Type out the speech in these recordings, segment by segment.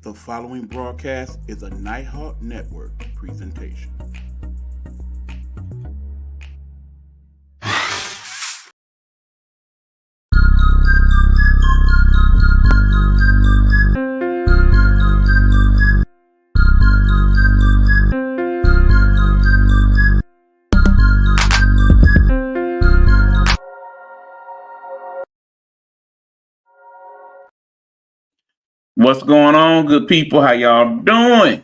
The following broadcast is a Nighthawk Network presentation. What's going on, good people? How y'all doing?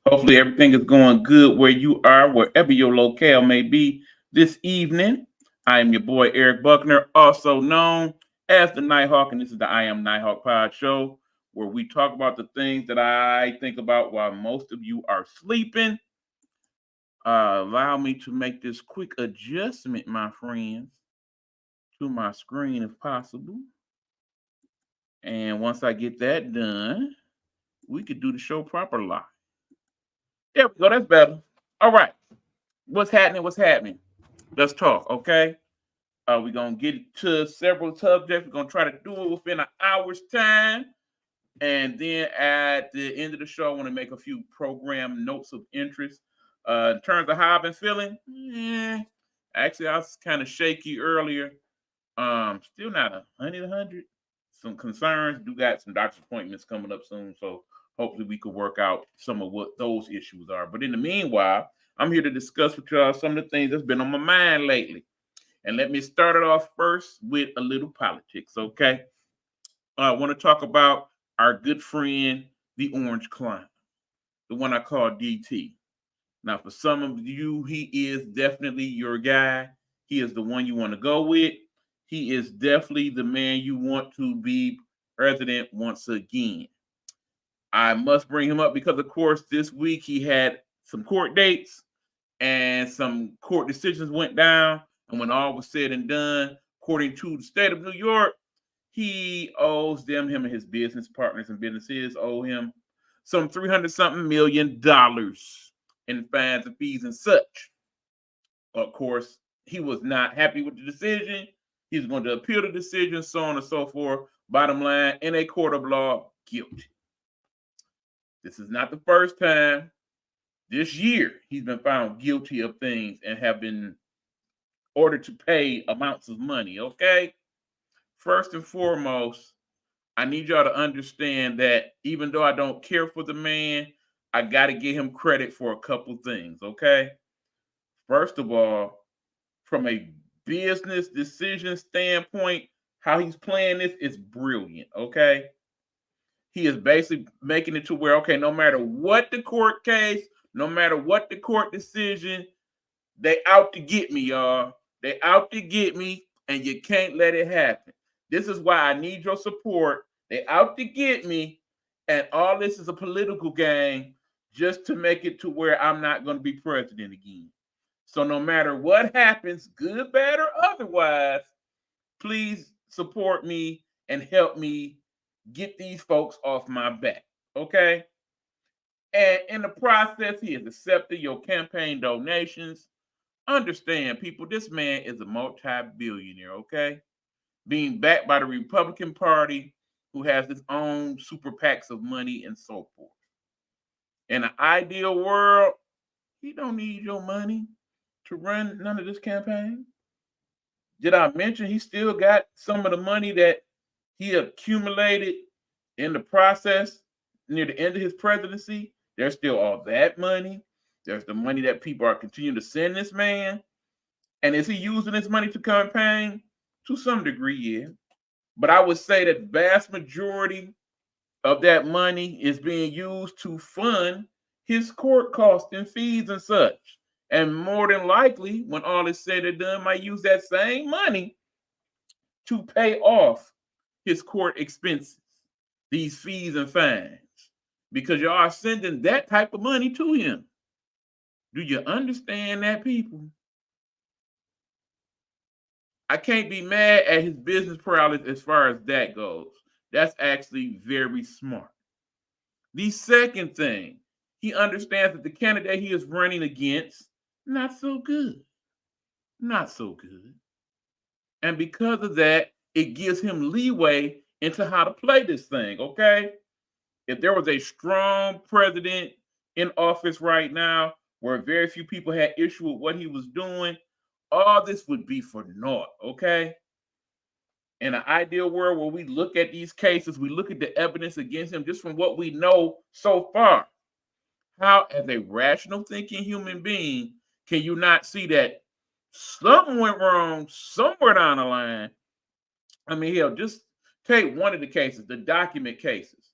Hopefully everything is going good where you are, wherever your locale may be this evening. I am your boy Eric Buckner, also known as the Nighthawk, and this is the I Am Nighthawk Podshow, where we talk about the things that I think about while most of you are sleeping. Allow me to make this quick adjustment, my friends, to my screen if possible. And once I get that done, we could do the show proper live. There we go. That's better. All right. What's happening? What's happening? Let's talk, okay? We're going to get to several subjects. We're going to try to do it within an hour's time. And then at the end of the show, I want to make a few program notes of interest. In terms of how I've been feeling, actually, I was kind of shaky earlier. Still not 100. Some concerns. Do got some doctor's appointments coming up soon, so hopefully we could work out some of what those issues are. But in the meanwhile, I'm here to discuss with y'all some of the things that's been on my mind lately. And let me start it off first with a little politics, okay? I want to talk about our good friend, the Orange Clown, the one I call DT. Now, for some of you, he is definitely your guy. He is the one you want to go with. He is definitely the man you want to be president once again. I must bring him up because, of course, this week he had some court dates and some court decisions went down. And when all was said and done, according to the state of New York, he owes them, him and his business partners and businesses owe him some $300-something million in fines and fees and such. Of course, he was not happy with the decision. He's going to appeal the decision, so on and so forth. Bottom line, in a court of law, guilty. This is not the first time this year he's been found guilty of things and have been ordered to pay amounts of money, okay? First and foremost, I need y'all to understand that even though I don't care for the man, I got to give him credit for a couple things, okay? First of all, from a business decision standpoint, how he's playing this is brilliant, okay? He is basically making it to where, okay, no matter what the court case, no matter what the court decision, they out to get me, y'all. They out to get me, and you can't let it happen. This is why I need your support. They out to get me, and all this is a political game just to make it to where I'm not going to be president again. So no matter what happens, good, bad, or otherwise, please support me and help me get these folks off my back, okay? And in the process, he has accepted your campaign donations. Understand, people, this man is a multi-billionaire, okay? Being backed by the Republican Party, who has its own super PACs of money and so forth. In an ideal world, he don't need your money to run none of this campaign. Did I mention he still got some of the money that he accumulated in the process near the end of his presidency? There's still all that money. There's the money that people are continuing to send this man. And is he using his money to campaign? To some degree, yeah. But I would say that the vast majority of that money is being used to fund his court costs and fees and such. And more than likely, when all is said and done, might use that same money to pay off his court expenses, these fees and fines, because y'all are sending that type of money to him. Do you understand that, people? I can't be mad at his business paralysis as far as that goes. That's actually very smart. The second thing, he understands that the candidate he is running against, not so good. Not so good. And because of that, it gives him leeway into how to play this thing, okay? if there was a strong president in office right now where very few people had issue with what he was doing, all this would be for naught, okay? In an ideal world where we look at these cases, we look at the evidence against him just from what we know so far. How, as a rational thinking human being, can you not see that something went wrong somewhere down the line? I mean, hell, just take one of the cases, the document cases.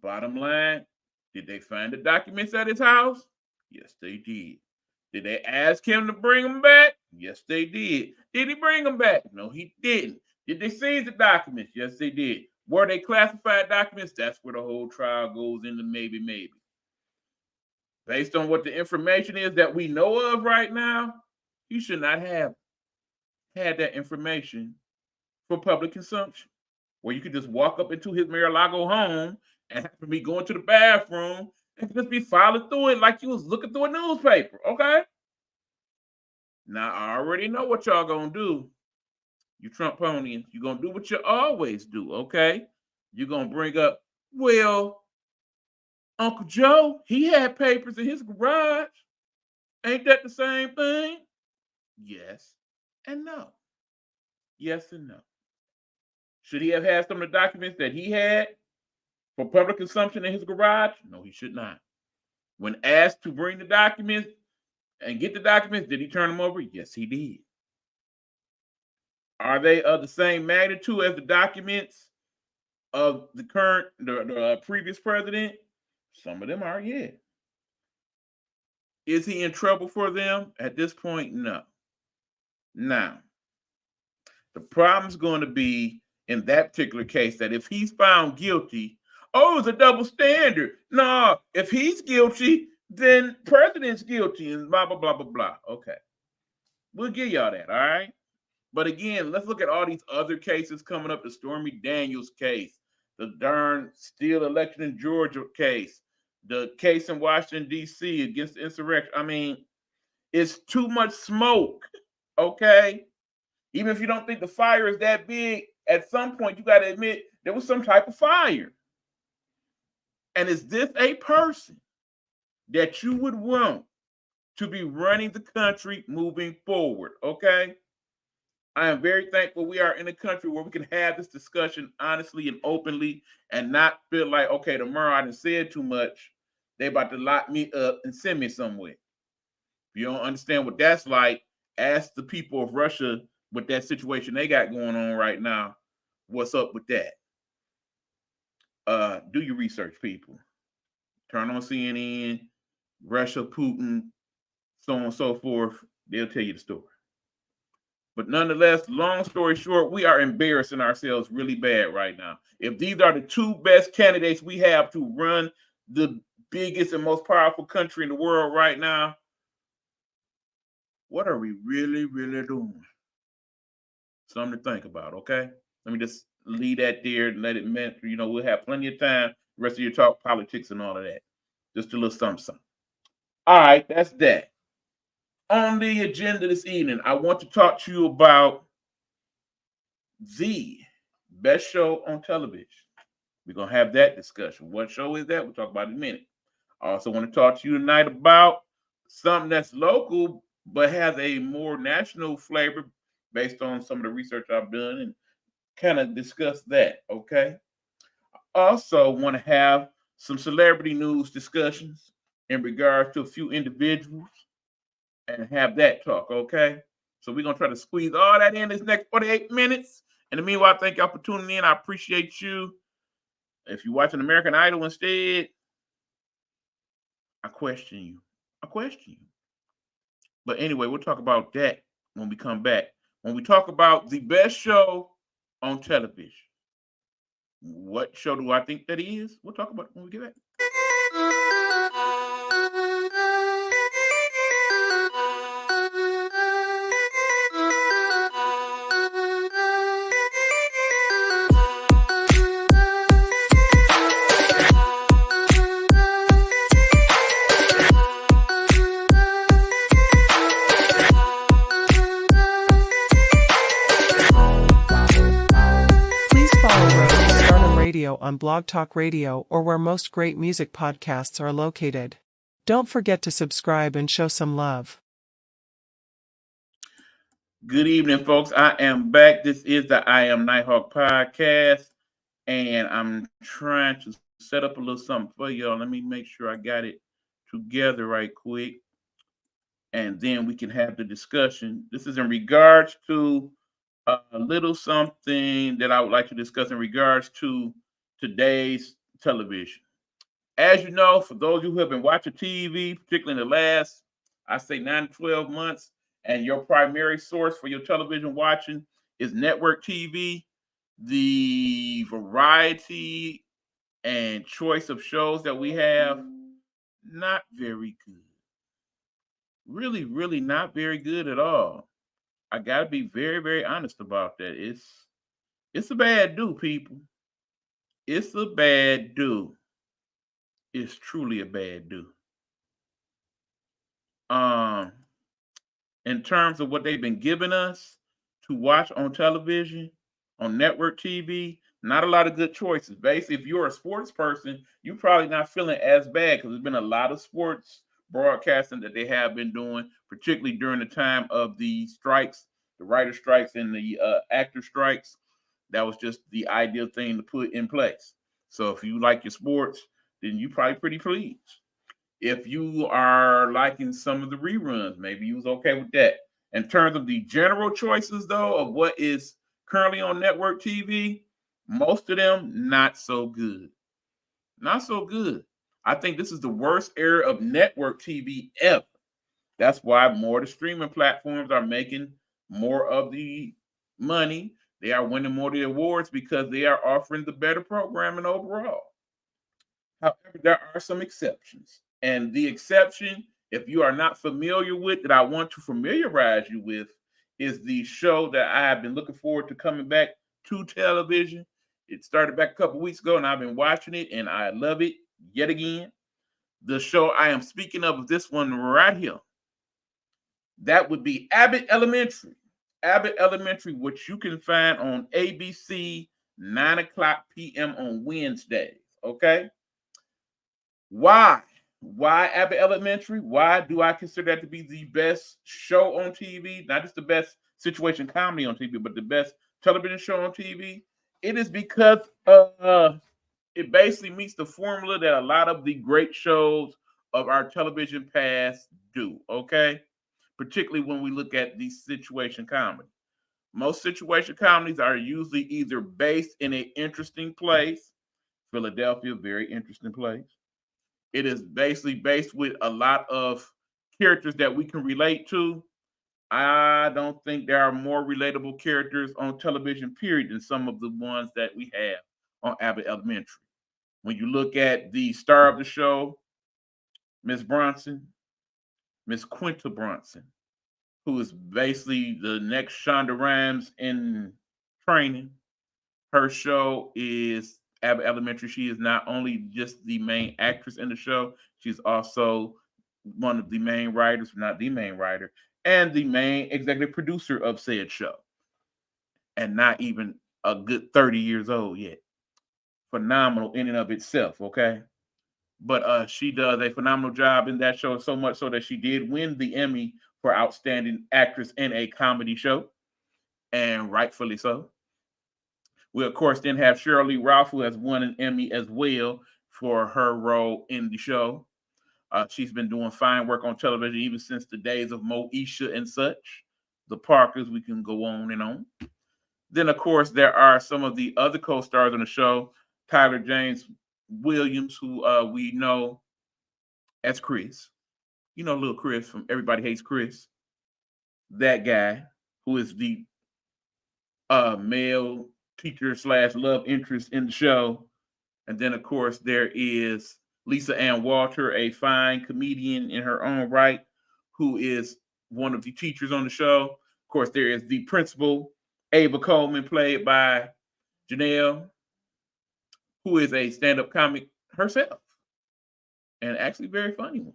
Bottom line, did they find the documents at his house? Yes, they did. Did they ask him to bring them back? Yes, they did. Did he bring them back? No, he didn't. Did they seize the documents? Yes, they did. Were they classified documents? That's where the whole trial goes into maybe. Based on what the information is that we know of right now, he should not have had that information for public consumption, where you could just walk up into his Mar-a-Lago home and happen to be going to the bathroom and just be filing through it like you was looking through a newspaper, okay? Now, I already know what y'all gonna do. You Trumponians, you're gonna do what you always do, okay? You're gonna bring up, well, Uncle Joe, he had papers in his garage. Ain't that the same thing? Yes and no. Yes and no. Should he have had some of the documents that he had for public consumption in his garage? No, he should not. When asked to bring the documents and get the documents, did he turn them over? Yes, he did. Are they of the same magnitude as the documents of the previous president? Some of them are, yeah. Is he in trouble for them? At this point, no. Now, the problem's going to be in that particular case that if he's found guilty, it's a double standard. No, if he's guilty, then president's guilty and blah, blah, blah, blah, blah. Okay. We'll give y'all that, all right? But again, let's look at all these other cases coming up. The Stormy Daniels case, the darn steal election in Georgia case, the case in Washington, D.C. against the insurrection. I mean, it's too much smoke, okay? Even if you don't think the fire is that big, at some point you got to admit there was some type of fire. And is this a person that you would want to be running the country moving forward, okay? I am very thankful we are in a country where we can have this discussion honestly and openly and not feel like, okay, tomorrow I done said too much. They about to lock me up and send me somewhere. If you don't understand what that's like, ask the people of Russia with that situation they got going on right now. What's up with that? Do your research, people. Turn on CNN, Russia, Putin, so on and so forth. They'll tell you the story. But nonetheless, long story short, we are embarrassing ourselves really bad right now. If these are the two best candidates we have to run the biggest and most powerful country in the world right now, what are we really, really doing? Something to think about, okay? Let me just leave that there and let it meant, we'll have plenty of time. The rest of you talk politics and all of that. Just a little something. All right, that's that. On the agenda this evening, I want to talk to you about the best show on television. We're going to have that discussion. What show is that? We'll talk about it in a minute. I also want to talk to you tonight about something that's local but has a more national flavor based on some of the research I've done and kind of discuss that, okay? I also want to have some celebrity news discussions in regards to a few individuals and have that talk, okay? So we're going to try to squeeze all that in this next 48 minutes. In the meanwhile, thank y'all for tuning in. I appreciate you. If you're watching American Idol instead, I question you. But anyway, we'll talk about that when we come back. When we talk about the best show on television. What show do I think that is? We'll talk about it when we get back. on Blog Talk Radio or where most great music podcasts are located. Don't forget to subscribe and show some love. Good evening, folks. I am back. This is the I Am Nighthawk Podcast, and I'm trying to set up a little something for y'all. Let me make sure I got it together right quick, and then we can have the discussion. This is in regards to a little something that I would like to discuss in regards to today's television. As you know, for those of you who have been watching TV, particularly in the last, I say 9 to 12 months, and your primary source for your television watching is network TV, the variety and choice of shows that we have, not very good. Really, really not very good at all. I gotta be very, very honest about that. It's a bad do, people. It's a bad do. It's truly a bad do. Um, in terms of what they've been giving us to watch on television, on network TV, not a lot of good choices. Basically, if you're a sports person, you're probably not feeling as bad because there's been a lot of sports broadcasting that they have been doing, particularly during the time of the strikes, the writer strikes and the actor strikes. That was just the ideal thing to put in place. So if you like your sports, then you're probably pretty pleased. If you are liking some of the reruns, maybe you was okay with that. In terms of the general choices, though, of what is currently on network TV, most of them not so good. Not so good. I think this is the worst era of network TV ever. That's why more of the streaming platforms are making more of the money. They are winning more of the awards because they are offering the better programming overall. However, there are some exceptions. And the exception, if you are not familiar with, that I want to familiarize you with, is the show that I have been looking forward to coming back to television. It started back a couple weeks ago, and I've been watching it, and I love it yet again. The show I am speaking of is this one right here. That would be Abbott Elementary. Abbott Elementary, which you can find on ABC, 9 o'clock p.m. on Wednesdays. Okay? Why? Why Abbott Elementary? Why do I consider that to be the best show on TV? Not just the best situation comedy on TV, but the best television show on TV? It is because it basically meets the formula that a lot of the great shows of our television past do, okay? Particularly when we look at the situation comedy. Most situation comedies are usually either based in an interesting place. Philadelphia, very interesting place. It is basically based with a lot of characters that we can relate to. I don't think there are more relatable characters on television, period, than some of the ones that we have on Abbott Elementary. When you look at the star of the show, Miss Bronson, Miss Quinta Bronson, who is basically the next Shonda Rhimes in training. Her show is Abbott Elementary. She is not only just the main actress in the show, she's also one of the main writers, not the main writer, and the main executive producer of said show. And not even a good 30 years old yet. Phenomenal in and of itself, okay? But she does a phenomenal job in that show, so much so that she did win the Emmy for Outstanding Actress in a Comedy Show, and rightfully so. We, of course, then have Shirley Ralph, who has won an Emmy as well for her role in the show. She's been doing fine work on television even since the days of Moesha and such. The Parkers, we can go on and on. Then, of course, there are some of the other co-stars on the show. Tyler James Williams, who we know as Chris. You know little Chris from Everybody Hates Chris. That guy who is the male teacher / love interest in the show. And then, of course, there is Lisa Ann Walter, a fine comedian in her own right, who is one of the teachers on the show. Of course, there is the principal, Ava Coleman, played by Janelle, who is a stand-up comic herself, and actually very funny one.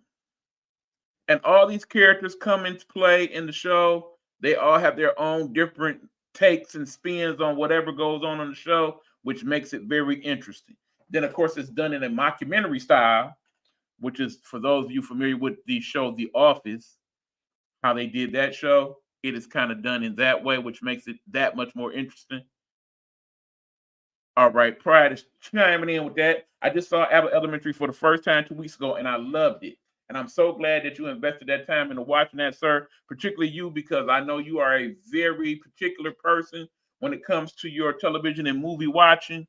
And all these characters come into play in the show. They all have their own different takes and spins on whatever goes on the show, which makes it very interesting. Then, of course, it's done in a mockumentary style, which is, for those of you familiar with the show The Office, how they did that show, it is kind of done in that way, which makes it that much more interesting. All right, prior to chiming in with that, I just saw Abbott Elementary for the first time 2 weeks ago, and I loved it. And I'm so glad that you invested that time into watching that, sir. Particularly you, because I know you are a very particular person when it comes to your television and movie watching.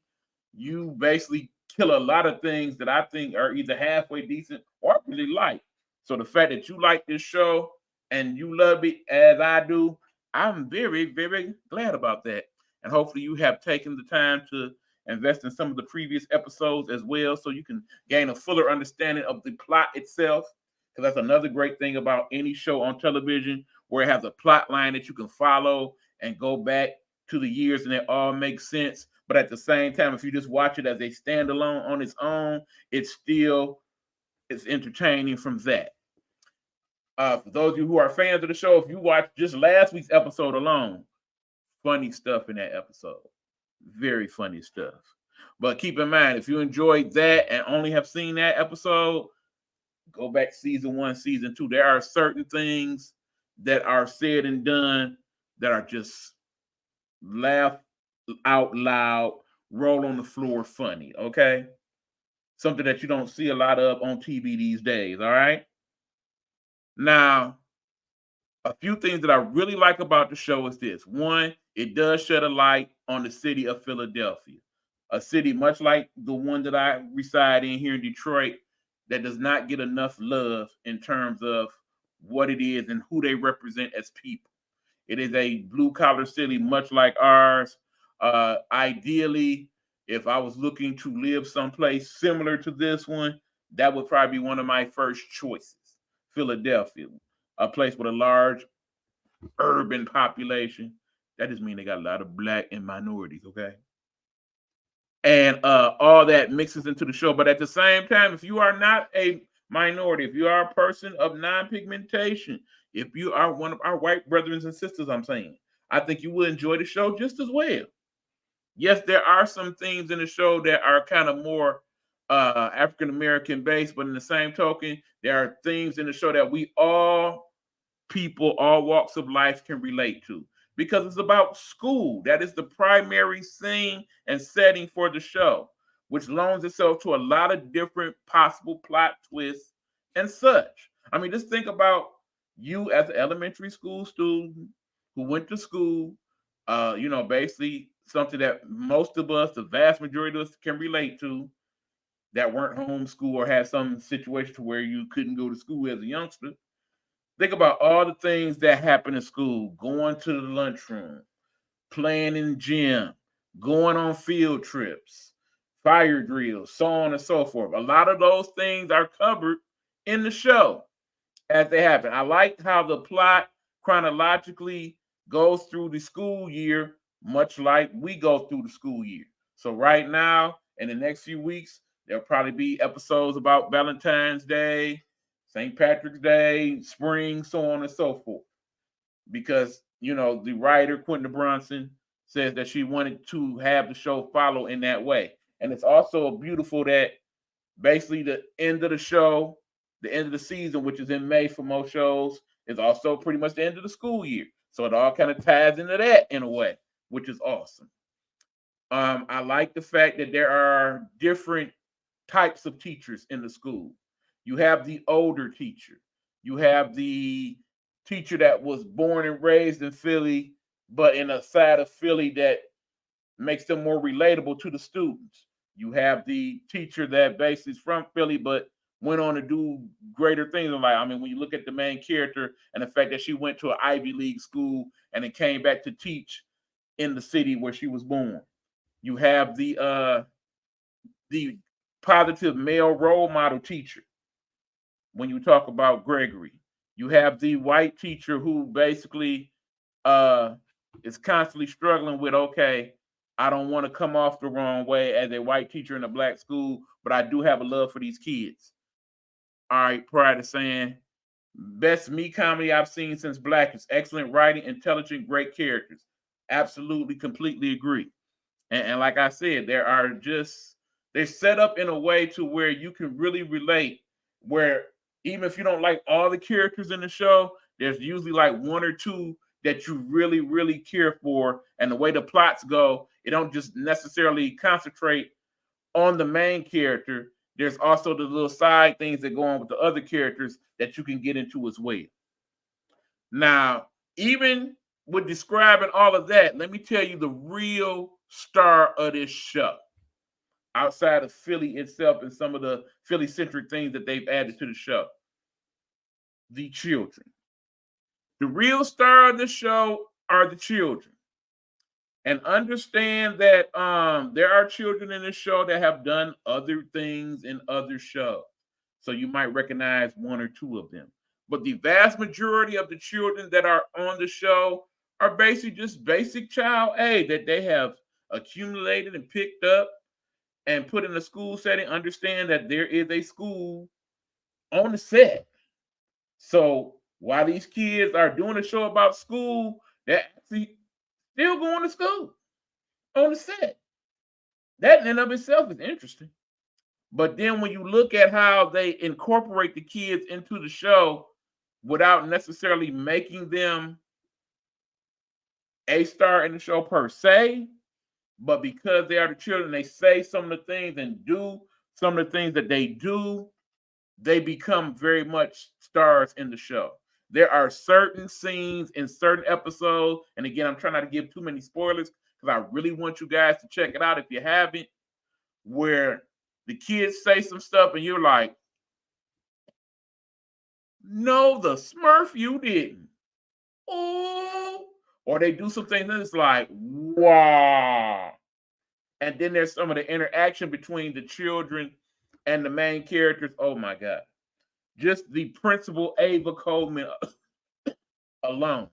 You basically kill a lot of things that I think are either halfway decent or really like. So the fact that you like this show and you love it as I do, I'm very, very glad about that. And hopefully you have taken the time to invest in some of the previous episodes as well, so you can gain a fuller understanding of the plot itself. Because that's another great thing about any show on television, where it has a plot line that you can follow and go back to the years and it all makes sense. But at the same time, if you just watch it as a standalone on its own, it's entertaining from that. For those of you who are fans of the show, if you watch just last week's episode alone, funny stuff in that episode. Very funny stuff. But keep in mind, if you enjoyed that and only have seen that episode, go back to season 1, season 2. There are certain things that are said and done that are just laugh out loud, roll on the floor funny, okay? Something that you don't see a lot of on TV these days, all right? Now, a few things that I really like about the show is this. One, it does shed a light on the city of Philadelphia, a city much like the one that I reside in here in Detroit that does not get enough love in terms of what it is and who they represent as people. It is a blue-collar city much like ours. Ideally, if I was looking to live someplace similar to this one, that would probably be one of my first choices, Philadelphia, a place with a large urban population. That just means they got a lot of black and minorities, okay? And all that mixes into the show. But at the same time, if you are not a minority, if you are a person of non-pigmentation, if you are one of our white brothers and sisters, I'm saying, I think you will enjoy the show just as well. Yes, there are some things in the show that are kind of more African-American based, but in the same token, there are things in the show that we all people, all walks of life can relate to, because it's about school. That is the primary scene and setting for the show, which loans itself to a lot of different possible plot twists and such. I mean, just think about you as an elementary school student who went to school, basically something that most of us, the vast majority of us, can relate to, that weren't homeschooled or had some situation to where you couldn't go to school as a youngster. Think about all the things that happen in school: going to the lunchroom, playing in the gym, going on field trips, fire drills, so on and so forth. A lot of those things are covered in the show as they happen. I like how the plot chronologically goes through the school year, much like we go through the school year. So right now, in the next few weeks, there'll probably be episodes about Valentine's Day, St. Patrick's Day, spring, so on and so forth. Because, the writer, Quentin Brunson, says that she wanted to have the show follow in that way. And it's also beautiful that basically the end of the show, the end of the season, which is in May for most shows, is also pretty much the end of the school year. So it all kind of ties into that in a way, which is awesome. I like the fact that there are different types of teachers in the school. You have the older teacher. You have the teacher that was born and raised in Philly, but in a side of Philly that makes them more relatable to the students. You have the teacher that basically is from Philly, but went on to do greater things in life. I mean, when you look at the main character and the fact that she went to an Ivy League school and then came back to teach in the city where she was born. You have the positive male role model teacher. When you talk about Gregory, you have the white teacher who basically is constantly struggling with, okay, I don't want to come off the wrong way as a white teacher in a black school, but I do have a love for these kids. All right, prior to saying, best me comedy I've seen since Blackness. Excellent writing, intelligent, great characters. Absolutely, completely agree. And like I said, there are just They're set up in a way to where you can really relate, where even if you don't like all the characters in the show, there's usually like one or two that you really, really care for. And the way the plots go, it don't just necessarily concentrate on the main character. There's also the little side things that go on with the other characters that you can get into as well. Now, even with describing all of that, let me tell you the real star of this show, outside of Philly itself and some of the Philly-centric things that they've added to the show. The children. The real star of the show are the children. And understand that there are children in this show that have done other things in other shows. So you might recognize one or two of them. But the vast majority of the children that are on the show are basically just basic child aid that they have accumulated and picked up and put in a school setting. Understand that there is a school on the set. So while these kids are doing a show about school, they're actually still going to school on the set. That in and of itself is interesting. But then when you look at how they incorporate the kids into the show without necessarily making them a star in the show per se, but because they are the children, they say some of the things and do some of the things that they do, they become very much stars in the show. There are certain scenes in certain episodes, and again, I'm trying not to give too many spoilers because I really want you guys to check it out if you haven't, where the kids say some stuff and you're like, no, the Smurf, you didn't. Oh, or they do some things and it's like, wow. And then there's some of the interaction between the children and the main characters. Oh my God. Just the principal Ava Coleman alone.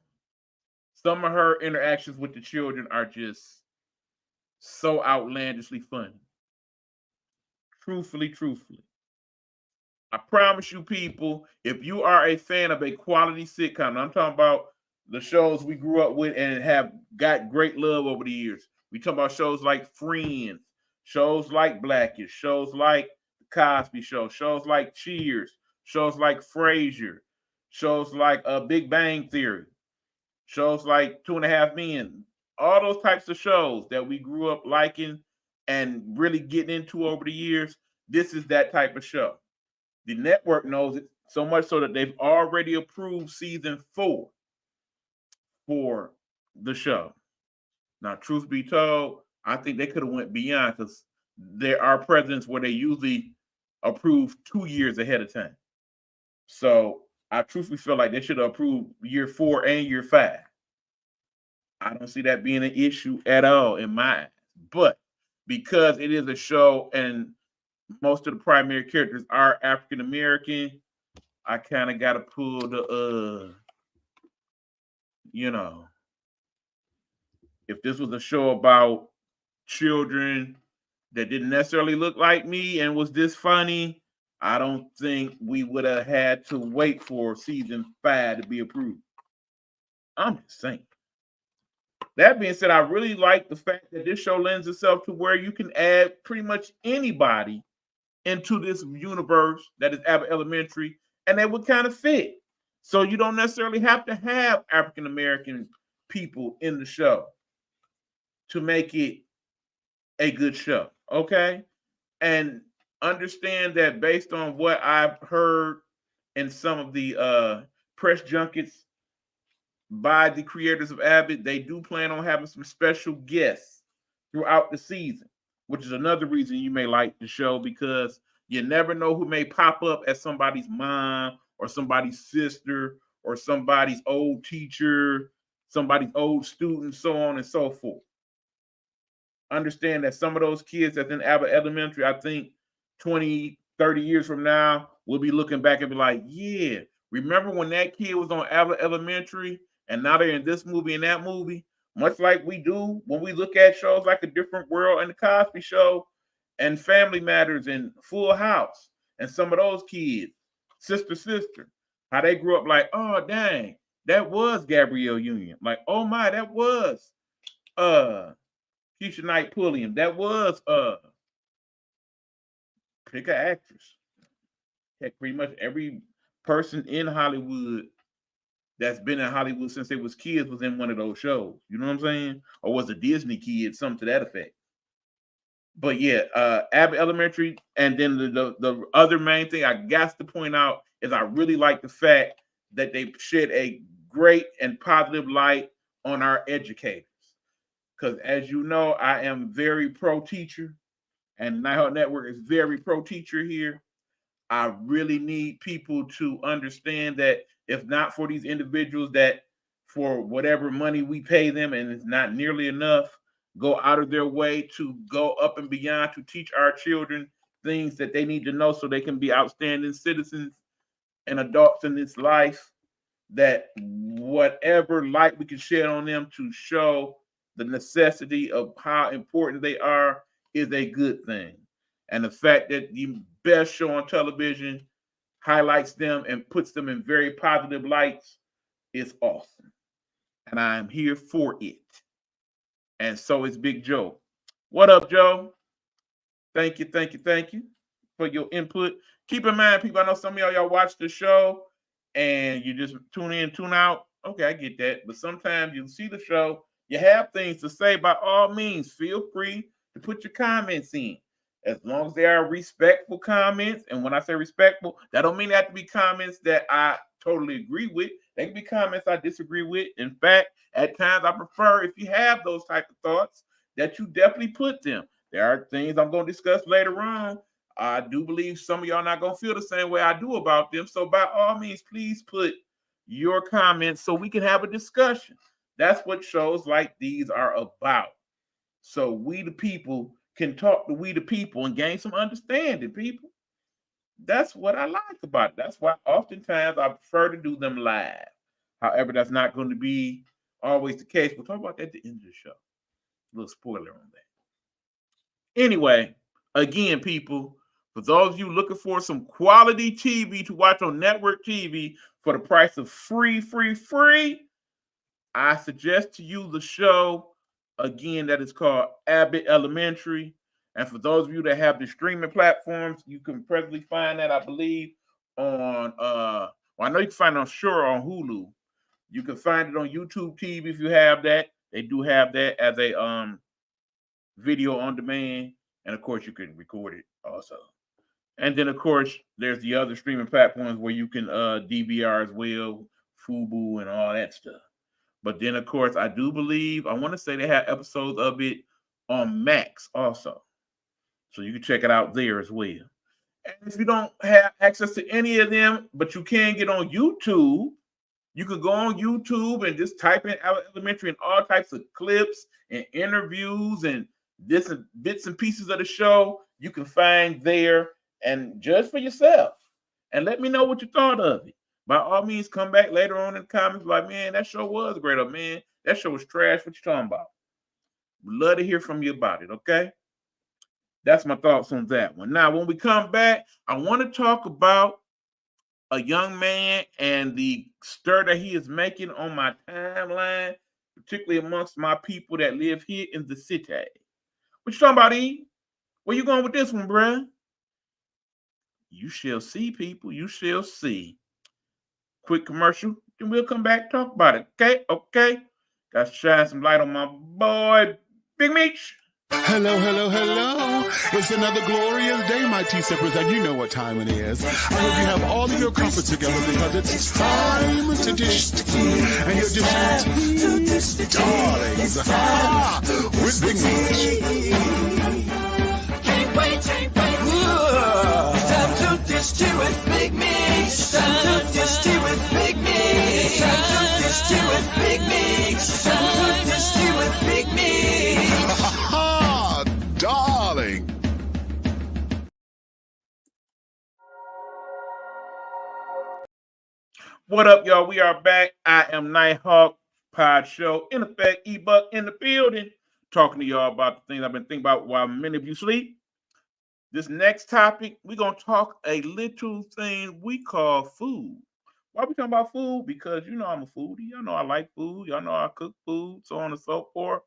Some of her interactions with the children are just so outlandishly funny. Truthfully. I promise you, people, if you are a fan of a quality sitcom, I'm talking about the shows we grew up with and have got great love over the years. We talk about shows like Friends, shows like Blackish, shows like The Cosby Show, shows like Cheers, shows like Frasier, shows like Big Bang Theory, shows like 2.5 Men, all those types of shows that we grew up liking and really getting into over the years. This is that type of show. The network knows it so much so that they've already approved season 4 for the show. Now, truth be told, I think they could have went beyond because there are presidents where they usually approve 2 years ahead of time. So I truthfully feel like they should have approved year 4 and year 5. I don't see that being an issue at all in my eyes. But because it is a show and most of the primary characters are African American, I kind of got to pull the, if this was a show about children that didn't necessarily look like me and was this funny, I don't think we would have had to wait for season 5 to be approved. I'm just saying. That being said, I really like the fact that this show lends itself to where you can add pretty much anybody into this universe that is Abbott Elementary, and they would kind of fit. So you don't necessarily have to have African American people in the show to make it a good show, okay? And understand that based on what I've heard in some of the press junkets by the creators of Abbott, they do plan on having some special guests throughout the season, which is another reason you may like the show because you never know who may pop up as somebody's mom or somebody's sister or somebody's old teacher, somebody's old student, so on and so forth. Understand that some of those kids that's in Abbott Elementary, I think 20, 30 years from now, we'll be looking back and be like, yeah, remember when that kid was on Abbott Elementary and now they're in this movie and that movie? Much like we do when we look at shows like A Different World and The Cosby Show and Family Matters and Full House and some of those kids, Sister, how they grew up like, oh, dang, that was Gabrielle Union. Like, oh my, that was Keisha Knight Pulliam. That was Pick an actress. Heck, pretty much every person in Hollywood that's been in Hollywood since they was kids was in one of those shows. You know what I'm saying? Or was a Disney kid, something to that effect. But yeah, Abbott Elementary, and then the other main thing I got to point out is I really like the fact that they shed a great and positive light on our educators. Because as you know, I am very pro teacher, and Nighthawk Network is very pro teacher here. I really need people to understand that if not for these individuals that for whatever money we pay them and it's not nearly enough, go out of their way to go up and beyond to teach our children things that they need to know so they can be outstanding citizens and adults in this life, that whatever light we can shed on them to show the necessity of how important they are is a good thing. And the fact that the best show on television highlights them and puts them in very positive lights is awesome. And I'm here for it. And so is Big Joe. What up, Joe? Thank you for your input. Keep in mind, people, I know some of y'all watch the show and you just tune in, tune out. Okay, I get that. But sometimes you see the show, you have things to say. By all means, feel free to put your comments in. As long as they are respectful comments. And when I say respectful, that don't mean they have to be comments that I totally agree with. They can be comments I disagree with. In fact, at times I prefer, if you have those type of thoughts, that you definitely put them. There are things I'm going to discuss later on. I do believe some of y'all not going to feel the same way I do about them. So by all means, please put your comments so we can have a discussion. That's what shows like these are about. So we the people can talk to we the people and gain some understanding, people. That's what I like about it. That's why oftentimes I prefer to do them live. However, that's not going to be always the case. We'll talk about that at the end of the show. A little spoiler on that. Anyway, again, people, for those of you looking for some quality TV to watch on network TV for the price of free, I suggest to you the show, again, that is called Abbott Elementary. And for those of you that have the streaming platforms, you can presently find that, I believe, on, I know you can find it on Shure or on Hulu. You can find it on YouTube TV if you have that. They do have that as a video on demand. And of course, you can record it also. And then, of course, there's the other streaming platforms where you can DVR as well, Fubu and all that stuff. But then, of course, I do believe, I want to say they have episodes of it on Max also. So you can check it out there as well. And if you don't have access to any of them, but you can get on YouTube, you can go on YouTube and just type in Elementary and all types of clips and interviews and bits and pieces of the show you can find there and judge for yourself. And let me know what you thought of it. By all means, come back later on in the comments like, man, that show was great, or man, that show was trash. What you talking about? We'd love to hear from you about it, okay? That's my thoughts on that one. Now, when we come back, I want to talk about a young man and the stir that he is making on my timeline, particularly amongst my people that live here in the city. What you talking about, E? Where you going with this one, bruh? You shall see, people. You shall see. Quick commercial, then we'll come back and talk about it. Okay? Got to shine some light on my boy, Big Meech. Hello. It's another glorious day, my tea-sippers, and you know what time it is. I hope you have all of your comfort together because it's time to dish tea. And you're dishing tea, darlings, with Big Meech. Can't wait. It's time to dish tea with Big Meech. It's time to dish tea with Big Meech. It's time to dish tea with Big Meech. It's time to dish tea with Big Meech. Darling. What up, y'all? We are back. I am Nighthawk Podshow. In effect, E-Buck in the building. Talking to y'all about the things I've been thinking about while many of you sleep. This next topic, we're going to talk a little thing we call food. Why are we talking about food? Because you know I'm a foodie. Y'all know I like food. Y'all know I cook food, so on and so forth.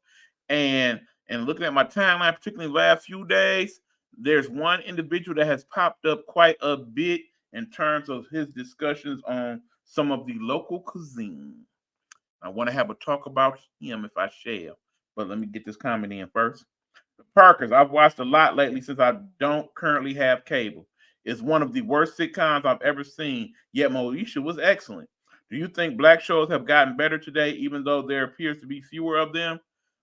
And looking at my timeline, particularly the last few days, there's one individual that has popped up quite a bit in terms of his discussions on some of the local cuisine. I want to have a talk about him if I shall. But let me get this comment in first. The Parkers, I've watched a lot lately since I don't currently have cable. It's one of the worst sitcoms I've ever seen, yet Moesha was excellent. Do you think black shows have gotten better today, even though there appears to be fewer of them?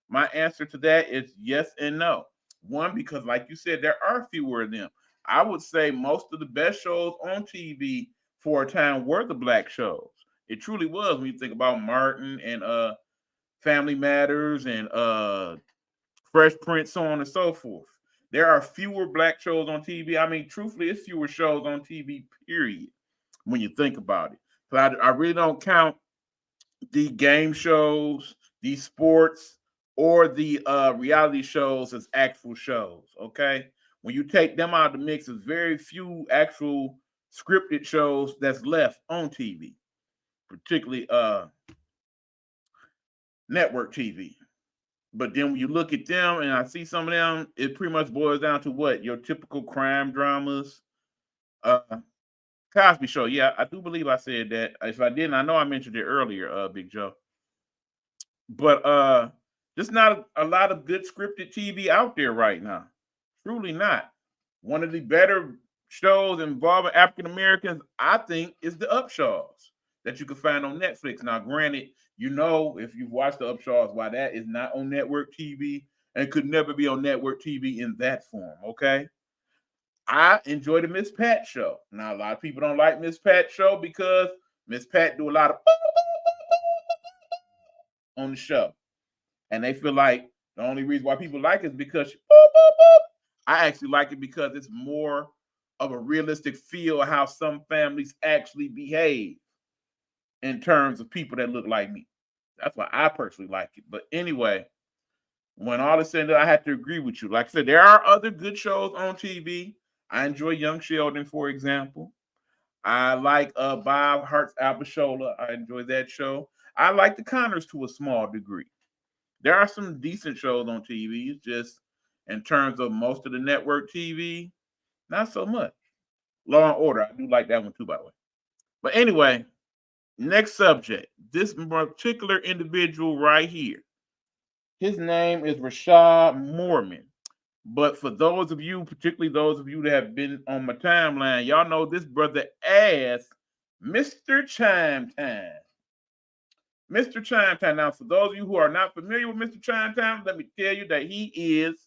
My answer to that is yes and no. One, because like you said, there are fewer of them. I would say most of the best shows on TV for a time were the black shows. It truly was when you think about Martin and Family Matters and Fresh Prince, so on and so forth. There are fewer black shows on TV. I mean, truthfully, it's fewer shows on TV, period, when you think about it. So I really don't count the game shows, the sports, or the reality shows as actual shows, okay? When you take them out of the mix, there's very few actual scripted shows that's left on TV, particularly network TV. But then when you look at them and I see some of them, it pretty much boils down to what? Your typical crime dramas. Uh Cosby Show. Yeah, I do believe I said that. If I didn't, I know I mentioned it earlier, Big Joe. But just not a lot of good scripted TV out there right now. Truly not. One of the better shows involving African Americans, I think, is the Upshaws that you can find on Netflix. Now, granted, you know, if you've watched the Upshaws, why that is not on network TV and could never be on network TV in that form, okay? I enjoy the Miss Pat show. Now, a lot of people don't like Miss Pat show because Miss Pat do a lot of on the show. And they feel like the only reason why people like it is because she, boop, boop, boop. I actually like it because it's more of a realistic feel of how some families actually behave in terms of people that look like me. That's why I personally like it. But anyway, when all is said and done, I have to agree with you. Like I said, there are other good shows on TV. I enjoy Young Sheldon, for example. I like Bob Hart's Abishola. I enjoy that show. I like the Connors to a small degree. There are some decent shows on TV. It's just in terms of most of the network TV, not so much. Law and Order, I do like that one too, by the way. But anyway, next subject. This particular individual right here. His name is Rashad Mormon. But for those of you, particularly those of you that have been on my timeline, y'all know this brother as Mr. Chime Time. Mr. Chime Time. Now, for those of you who are not familiar with Mr. Chime Time, let me tell you that he is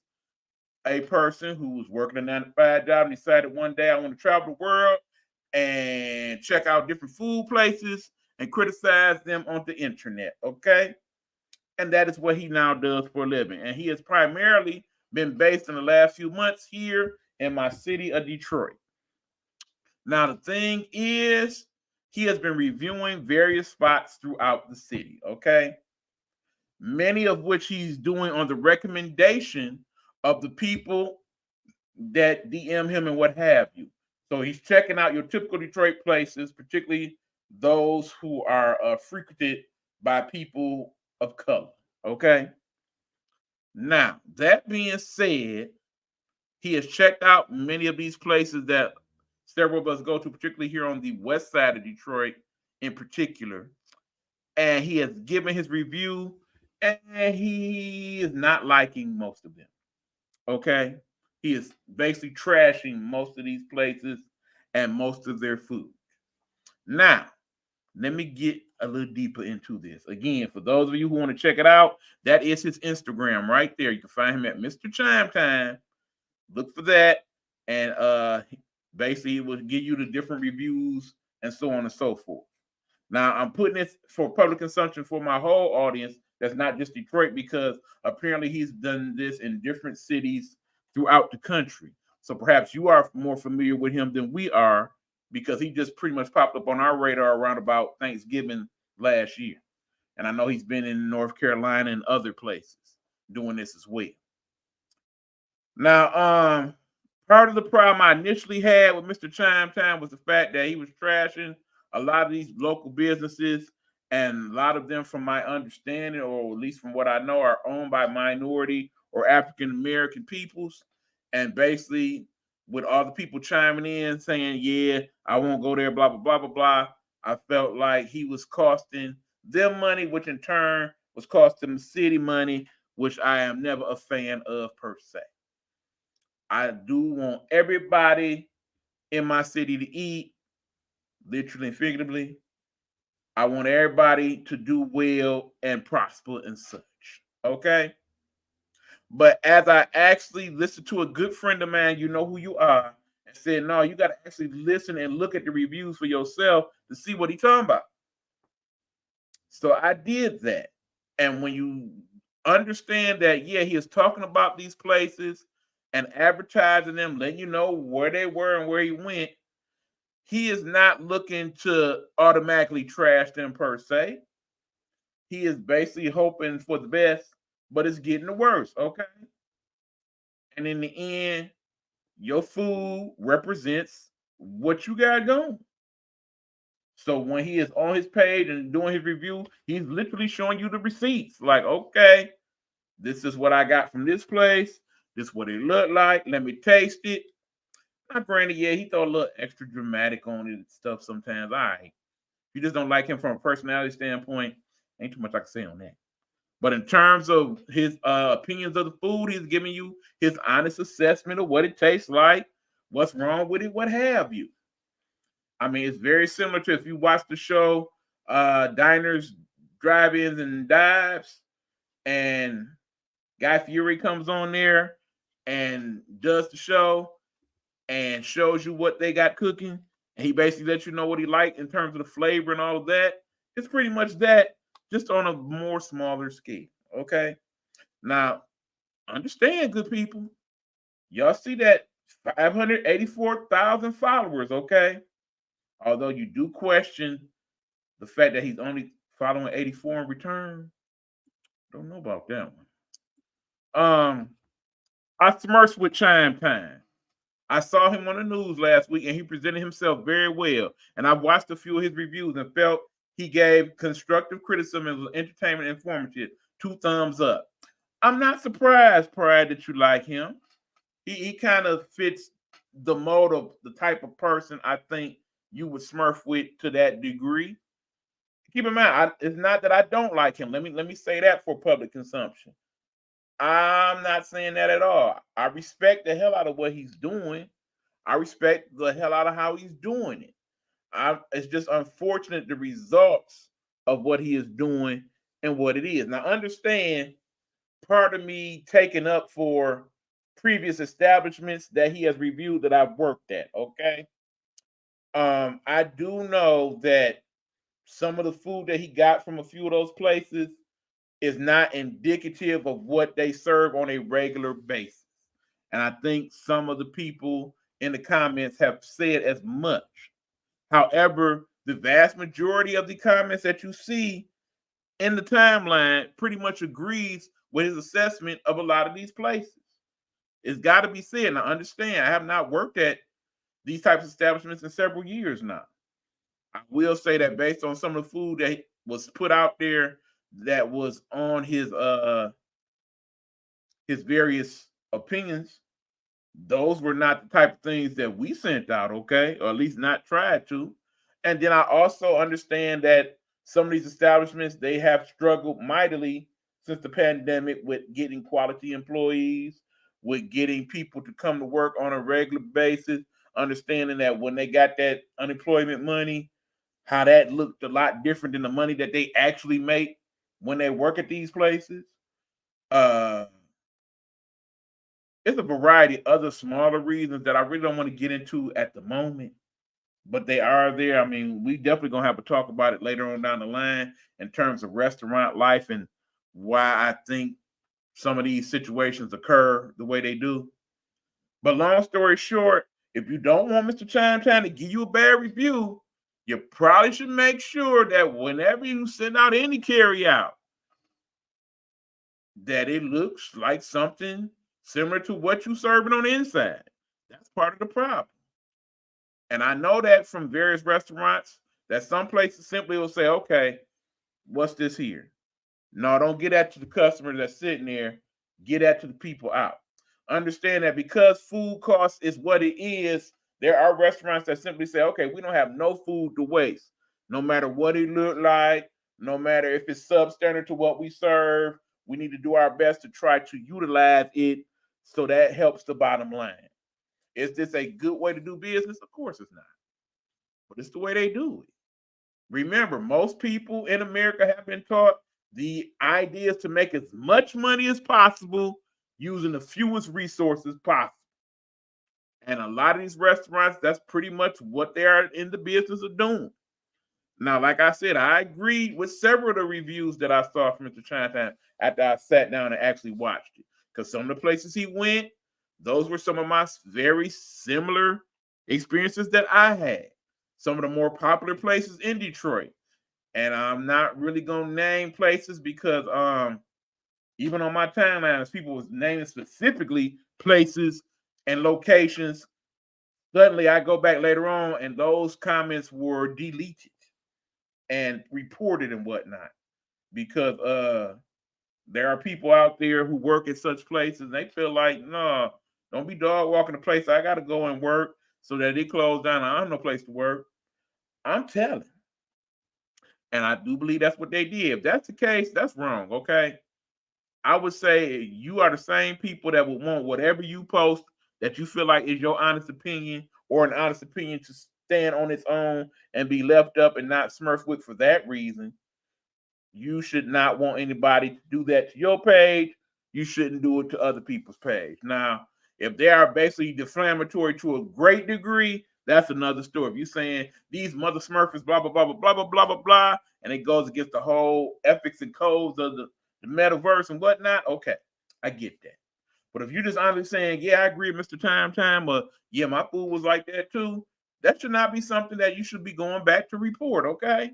a person who was working a 9-to-5 job and decided one day I want to travel the world and check out different food places and criticize them on the internet, okay? And that is what he now does for a living. And he has primarily been based in the last few months here in my city of Detroit. Now, the thing is, he has been reviewing various spots throughout the city, okay? Many of which he's doing on the recommendation of the people that DM him and what have you. So he's checking out your typical Detroit places, particularly those who are frequented by people of color, okay? Now, that being said, he has checked out many of these places that several of us go to, particularly here on the west side of Detroit in particular. And he has given his review, and he is not liking most of them. Okay? He is basically trashing most of these places and most of their food. Now, let me get a little deeper into this. Again, for those of you who want to check it out, that is his Instagram right there. You can find him at Mr. Chime Time. Look for that. And basically, it will give you the different reviews and so on and so forth. Now, I'm putting this for public consumption for my whole audience. That's not just Detroit, because apparently he's done this in different cities throughout the country. So perhaps you are more familiar with him than we are, because he just pretty much popped up on our radar around about Thanksgiving last year. And I know he's been in North Carolina and other places doing this as well. Now, part of the problem I initially had with Mr. Chime Time was the fact that he was trashing a lot of these local businesses, and a lot of them, from my understanding, or at least from what I know, are owned by minority or African American peoples. And basically, with all the people chiming in saying, yeah, I won't go there, blah, blah, blah, blah, blah, I felt like he was costing them money, which in turn was costing the city money, which I am never a fan of per se. I do want everybody in my city to eat, literally and figuratively. I want everybody to do well and prosper and such. Okay? But as I actually listened to a good friend of mine, you know who you are, and said, no, you got to actually listen and look at the reviews for yourself to see what he's talking about. So I did that. And when you understand that, yeah, he is talking about these places and advertising them, letting you know where they were and where he went, he is not looking to automatically trash them per se. He is basically hoping for the best, but it's getting the worse, okay? And in the end, your food represents what you got going. So when he is on his page and doing his review, he's literally showing you the receipts. Like, okay, this is what I got from this place. This is what it looked like. Let me taste it. Now, granted, yeah, he throw a little extra dramatic on it and stuff sometimes. All right. If you just don't like him from a personality standpoint, ain't too much I can say on that. But in terms of his opinions of the food, he's giving you his honest assessment of what it tastes like, what's wrong with it, what have you. I mean, it's very similar to if you watch the show Diners, Drive-Ins, and Dives, and Guy Fieri comes on there and does the show and shows you what they got cooking, and he basically lets you know what he liked in terms of the flavor and all of that. It's pretty much that, just on a more smaller scale. Okay. Now, understand, good people. Y'all see that 584,000 followers, okay? Although you do question the fact that he's only following 84 in return. Don't know about that one. I smirched with Chime Time. I saw him on the news last week and he presented himself very well. And I watched a few of his reviews and felt he gave constructive criticism and was entertainment and informative. 2 thumbs up. I'm not surprised, Pride, that you like him. He kind of fits the mold of the type of person I think you would smurf with to that degree. Keep in mind, it's not that I don't like him. Let me say that for public consumption. I'm not saying that at all. I respect the hell out of what he's doing. I respect the hell out of how he's doing it. It's just unfortunate the results of what he is doing and what it is. Now, understand, part of me taking up for previous establishments that he has reviewed that I've worked at, okay? I do know that some of the food that he got from a few of those places is not indicative of what they serve on a regular basis. And I think some of the people in the comments have said as much. However, the vast majority of the comments that you see in the timeline pretty much agrees with his assessment of a lot of these places. It's got to be said. Now, understand, I have not worked at these types of establishments in several years now. I will say that based on some of the food that was put out there that was on his various opinions, those were not the type of things that we sent out, okay? Or at least not tried to. And then I also understand that some of these establishments, they have struggled mightily since the pandemic with getting quality employees, with getting people to come to work on a regular basis, understanding that when they got that unemployment money, how that looked a lot different than the money that they actually make when they work at these places. It's a variety of other smaller reasons that I really don't want to get into at the moment, but they are there. I mean, we definitely gonna have to talk about it later on down the line in terms of restaurant life and why I think some of these situations occur the way they do. But long story short, if you don't want Mr. Chime Time to give you a bad review, you probably should make sure that whenever you send out any carry out, that it looks like something similar to what you're serving on the inside. That's part of the problem. And I know that from various restaurants that some places simply will say, okay, what's this here? No, don't get that to the customer that's sitting there. Get that to the people out. understand that because food cost is what it is, there are restaurants that simply say, okay, we don't have no food to waste, no matter what it look like, no matter if it's substandard to what we serve. We need to do our best to try to utilize it so that helps the bottom line. Is this a good way to do business? Of course it's not, but it's the way they do it. Remember, most people in America have been taught the idea is to make as much money as possible using the fewest resources possible. And a lot of these restaurants, that's pretty much what they are in the business of doing. Now, like I said, I agreed with several of the reviews that I saw from Mr. Chinatown after I sat down and actually watched it. Because some of the places he went, those were some of my very similar experiences that I had. Some of the more popular places in Detroit. And I'm not really gonna name places because even on my timelines, people was naming specifically places and locations. Suddenly I go back later on and those comments were deleted and reported and whatnot. Because there are people out there who work at such places and they feel like, no, don't be dog walking the place. I gotta go and work so that it closed down. I have no place to work. I'm telling. And I do believe that's what they did. If that's the case, that's wrong, okay? I would say you are the same people that would want whatever you post that you feel like is your honest opinion or an honest opinion to stand on its own and be left up and not smurfed with for that reason. You should not want anybody to do that to your page. You shouldn't do it to other people's page. Now, if they are basically defamatory to a great degree, that's another story. If you're saying these mother smurfers, blah, blah, blah, blah, blah, blah, blah, blah, blah, and it goes against the whole ethics and codes of the metaverse and whatnot, okay, I get that. But if you're just honestly saying, yeah, I agree, Mr. Time, or yeah, my food was like that too, that should not be something that you should be going back to report, okay?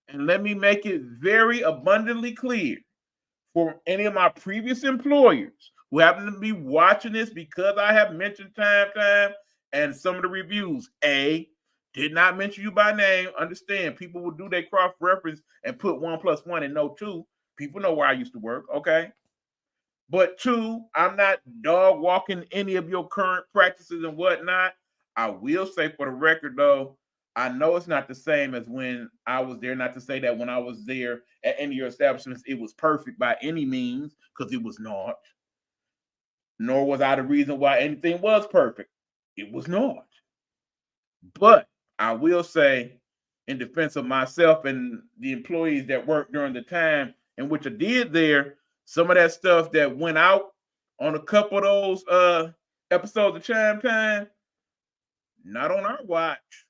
And let me make it very abundantly clear for any of my previous employers who happen to be watching this because I have mentioned time, and some of the reviews. A, did not mention you by name. Understand, people will do their cross reference and put 1 + 1 and no 2. People know where I used to work, okay? But 2, I'm not dog walking any of your current practices and whatnot. I will say for the record, though, I know it's not the same as when I was there. Not to say that when I was there at any of your establishments, it was perfect by any means, because it was not. Nor was I the reason why anything was perfect. It was not. But I will say, in defense of myself and the employees that worked during the time in which I did there, some of that stuff that went out on a couple of those episodes of Chime Time, not on our watch.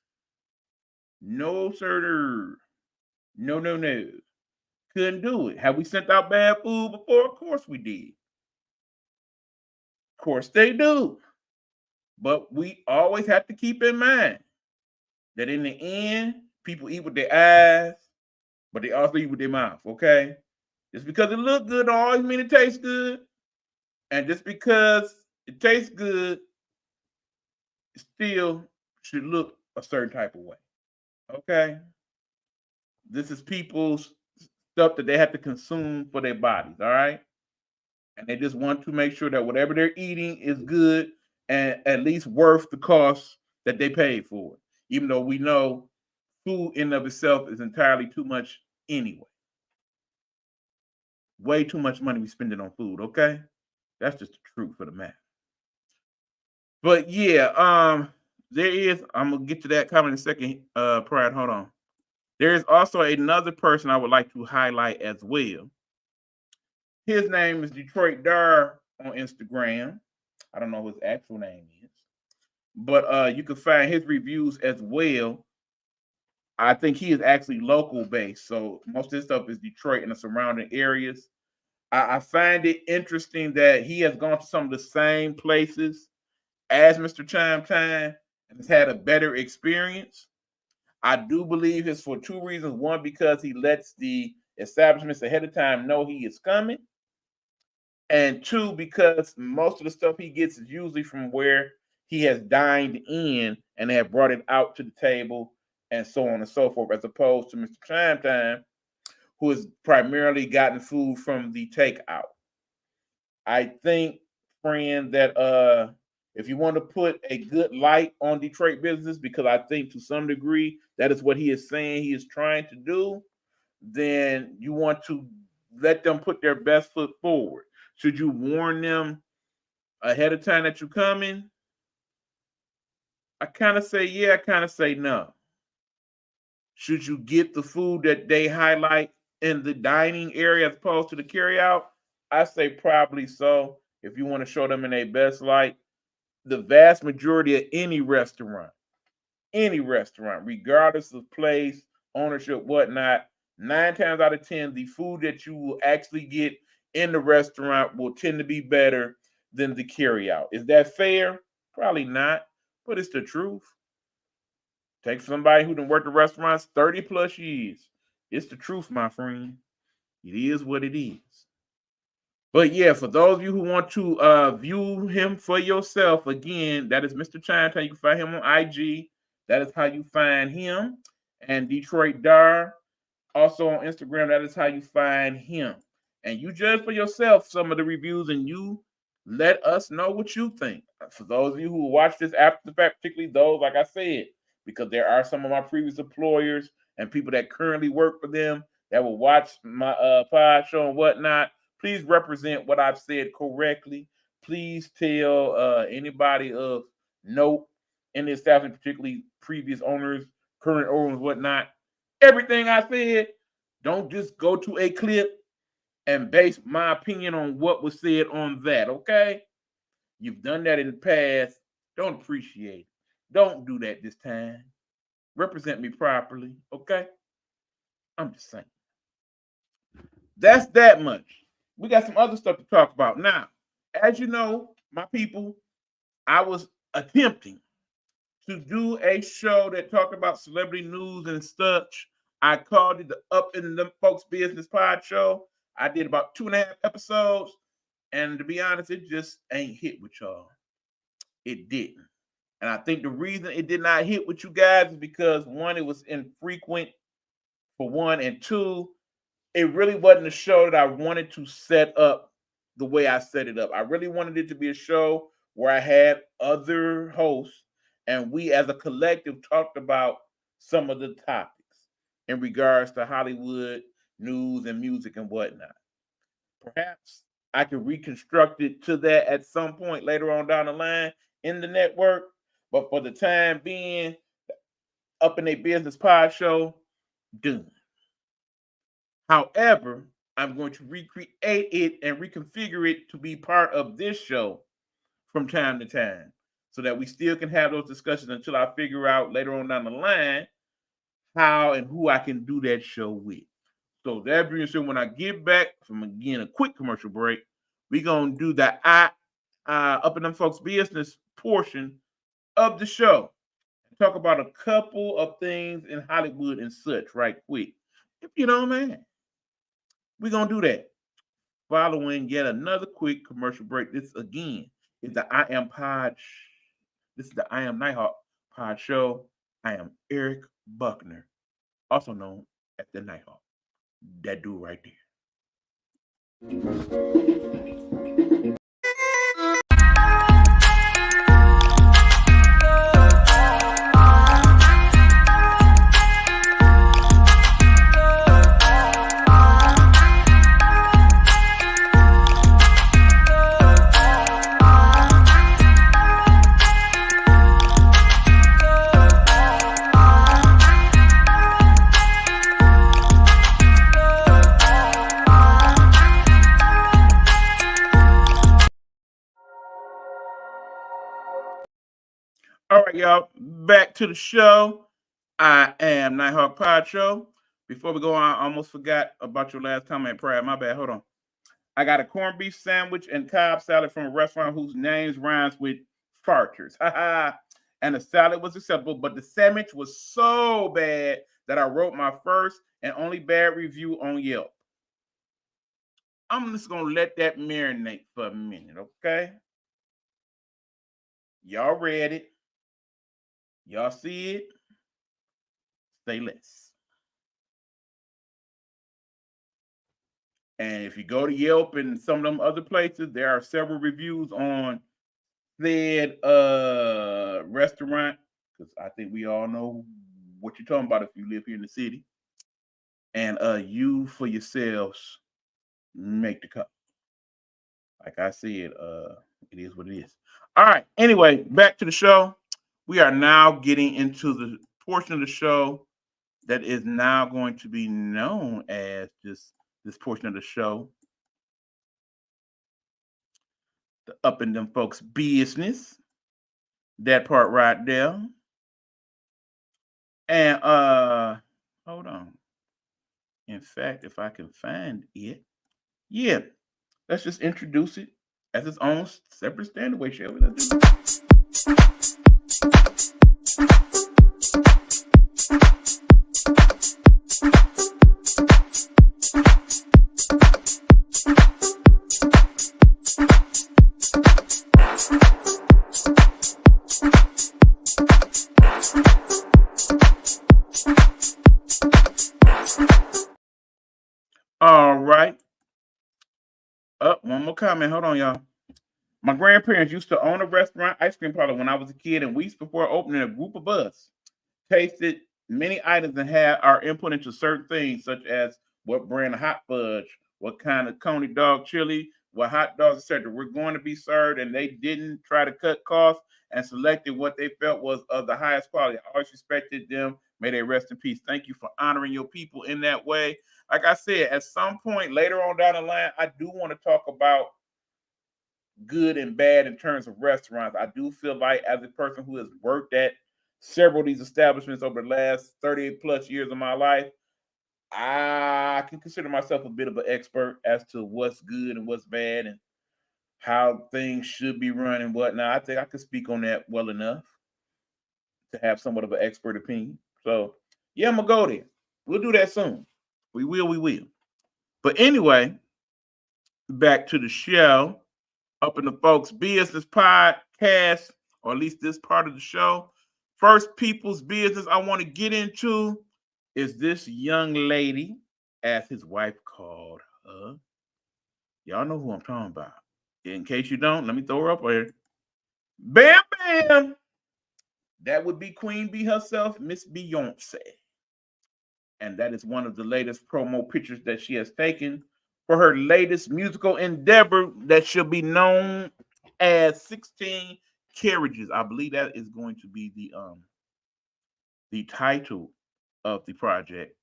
No, sir. No. Couldn't do it. Have we sent out bad food before? Of course we did. Of course they do. But we always have to keep in mind that in the end, people eat with their eyes, but they also eat with their mouth, okay? Just because it looks good don't always mean it tastes good. And just because it tastes good, it still should look a certain type of way, okay? This is people's stuff that they have to consume for their bodies, all right? And they just want to make sure that whatever they're eating is good and at least worth the cost that they paid for it. Even though we know food in and of itself is entirely too much anyway. Way too much money we spending on food, okay? That's just the truth of the matter. But yeah, there is, I'm gonna get to that comment in a second, Pride, hold on. There is also another person I would like to highlight as well. His name is Detroit Dar on Instagram. I don't know what his actual name is, but you can find his reviews as well. I think he is actually local based, so most of his stuff is Detroit and the surrounding areas. I find it interesting that he has gone to some of the same places as Mr. Chime Time and has had a better experience. I do believe it's for 2 reasons. One, because he lets the establishments ahead of time know he is coming. And 2, because most of the stuff he gets is usually from where he has dined in and they have brought it out to the table and so on and so forth, as opposed to Mr. Chime Time, who has primarily gotten food from the takeout. I think friend that if you want to put a good light on Detroit business, because I think to some degree that is what he is saying he is trying to do, then you want to let them put their best foot forward. Should you warn them ahead of time that you're coming? I kind of say yeah, I kind of say no. Should you get the food that they highlight in the dining area as opposed to the carryout? I say probably so. If you want to show them in their best light, the vast majority of any restaurant, regardless of place, ownership, whatnot, 9 times out of 10, the food that you will actually get in the restaurant will tend to be better than the carryout. Is that fair? Probably not, but it's the truth. Take somebody who done worked in restaurants 30 plus years. It's the truth, my friend. It is what it is. But yeah, for those of you who want to view him for yourself, again, that is Mr. Chinatown. You can find him on IG. That is how you find him. And Detroit Dar, also on Instagram, that is how you find him. And you judge for yourself some of the reviews and you let us know what you think. For those of you who watch this after the fact, particularly those, like I said, because there are some of my previous employers and people that currently work for them that will watch my pod show and whatnot. Please represent what I've said correctly. Please tell anybody of note in the establishment, particularly previous owners, current owners, whatnot. Everything I said, don't just go to a clip and base my opinion on what was said on that, okay? You've done that in the past. Don't appreciate it. Don't do that this time. Represent me properly, okay? I'm just saying. That's that much. We got some other stuff to talk about. Now, as you know, my people, I was attempting to do a show that talked about celebrity news and such. I called it the Up in Them Folks Business Pod Show. I did about 2.5 episodes, and to be honest, it just ain't hit with y'all. It didn't. And I think the reason it did not hit with you guys is because one, it was infrequent for one, and two, it really wasn't a show that I wanted to set up the way I set it up. I really wanted it to be a show where I had other hosts and we as a collective talked about some of the topics in regards to Hollywood news and music and whatnot. Perhaps I can reconstruct it to that at some point later on down the line in the network. But for the time being, Up in a Business Pod Show, done. However, I'm going to recreate it and reconfigure it to be part of this show from time to time so that we still can have those discussions until I figure out later on down the line how and who I can do that show with. So that being said, when I get back from, again, a quick commercial break, we're going to do the Up in Them Folks Business portion of the show. Talk about a couple of things in Hollywood and such right quick. If you don't mind, we're going to do that following yet another quick commercial break. This again is the This is the I Am Nighthawk Pod Show. I am Eric Buckner, also known as the Nighthawk. That dude right there. All right, y'all, back to the show. I am Nighthawk Podshow. Before we go on, I almost forgot about your last comment, Pride. My bad. Hold on. I got a corned beef sandwich and Cobb salad from a restaurant whose names rhymes with farters. And the salad was acceptable, but the sandwich was so bad that I wrote my first and only bad review on Yelp. I'm just going to let that marinate for a minute, okay? Y'all read it. Y'all see it? Say less. And if you go to Yelp and some of them other places, there are several reviews on said restaurant, because I think we all know what you're talking about if you live here in the city. And you for yourselves make the cut. Like I said, it is what it is. All right. Anyway, back to the show. We are now getting into the portion of the show that is now going to be known as this portion of the show, the Up in Them Folks business. That part right there. And hold on. In fact, if I can find it, yeah, let's just introduce it as its own separate standard way, shall we? Let's do it. All right. One more comment. Hold on, y'all. My grandparents used to own a restaurant ice cream parlor when I was a kid, and weeks before opening, a group of us tasted many items and had our input into certain things, such as what brand of hot fudge, what kind of coney dog chili, what hot dogs, etc. were going to be served, and they didn't try to cut costs and selected what they felt was of the highest quality. I always respected them. May they rest in peace. Thank you for honoring your people in that way. Like I said, at some point later on down the line, I do want to talk about good and bad in terms of restaurants. I do feel like, as a person who has worked at several of these establishments over the last 38 plus years of my life, I can consider myself a bit of an expert as to what's good and what's bad and how things should be run and whatnot. I think I could speak on that well enough to have somewhat of an expert opinion. So yeah, I'm gonna go there. We'll do that soon. We will. But anyway, back to the show. Up in the Folks Business podcast, or at least this part of the show. First people's business I want to get into is this young lady, as his wife called her. Y'all know who I'm talking about. In case you don't, let me throw her up here. Bam Bam! That would be Queen Bee herself, Miss Beyonce. And that is one of the latest promo pictures that she has taken for her latest musical endeavor that shall be known as 16 Carriages. I believe that is going to be the title of the project.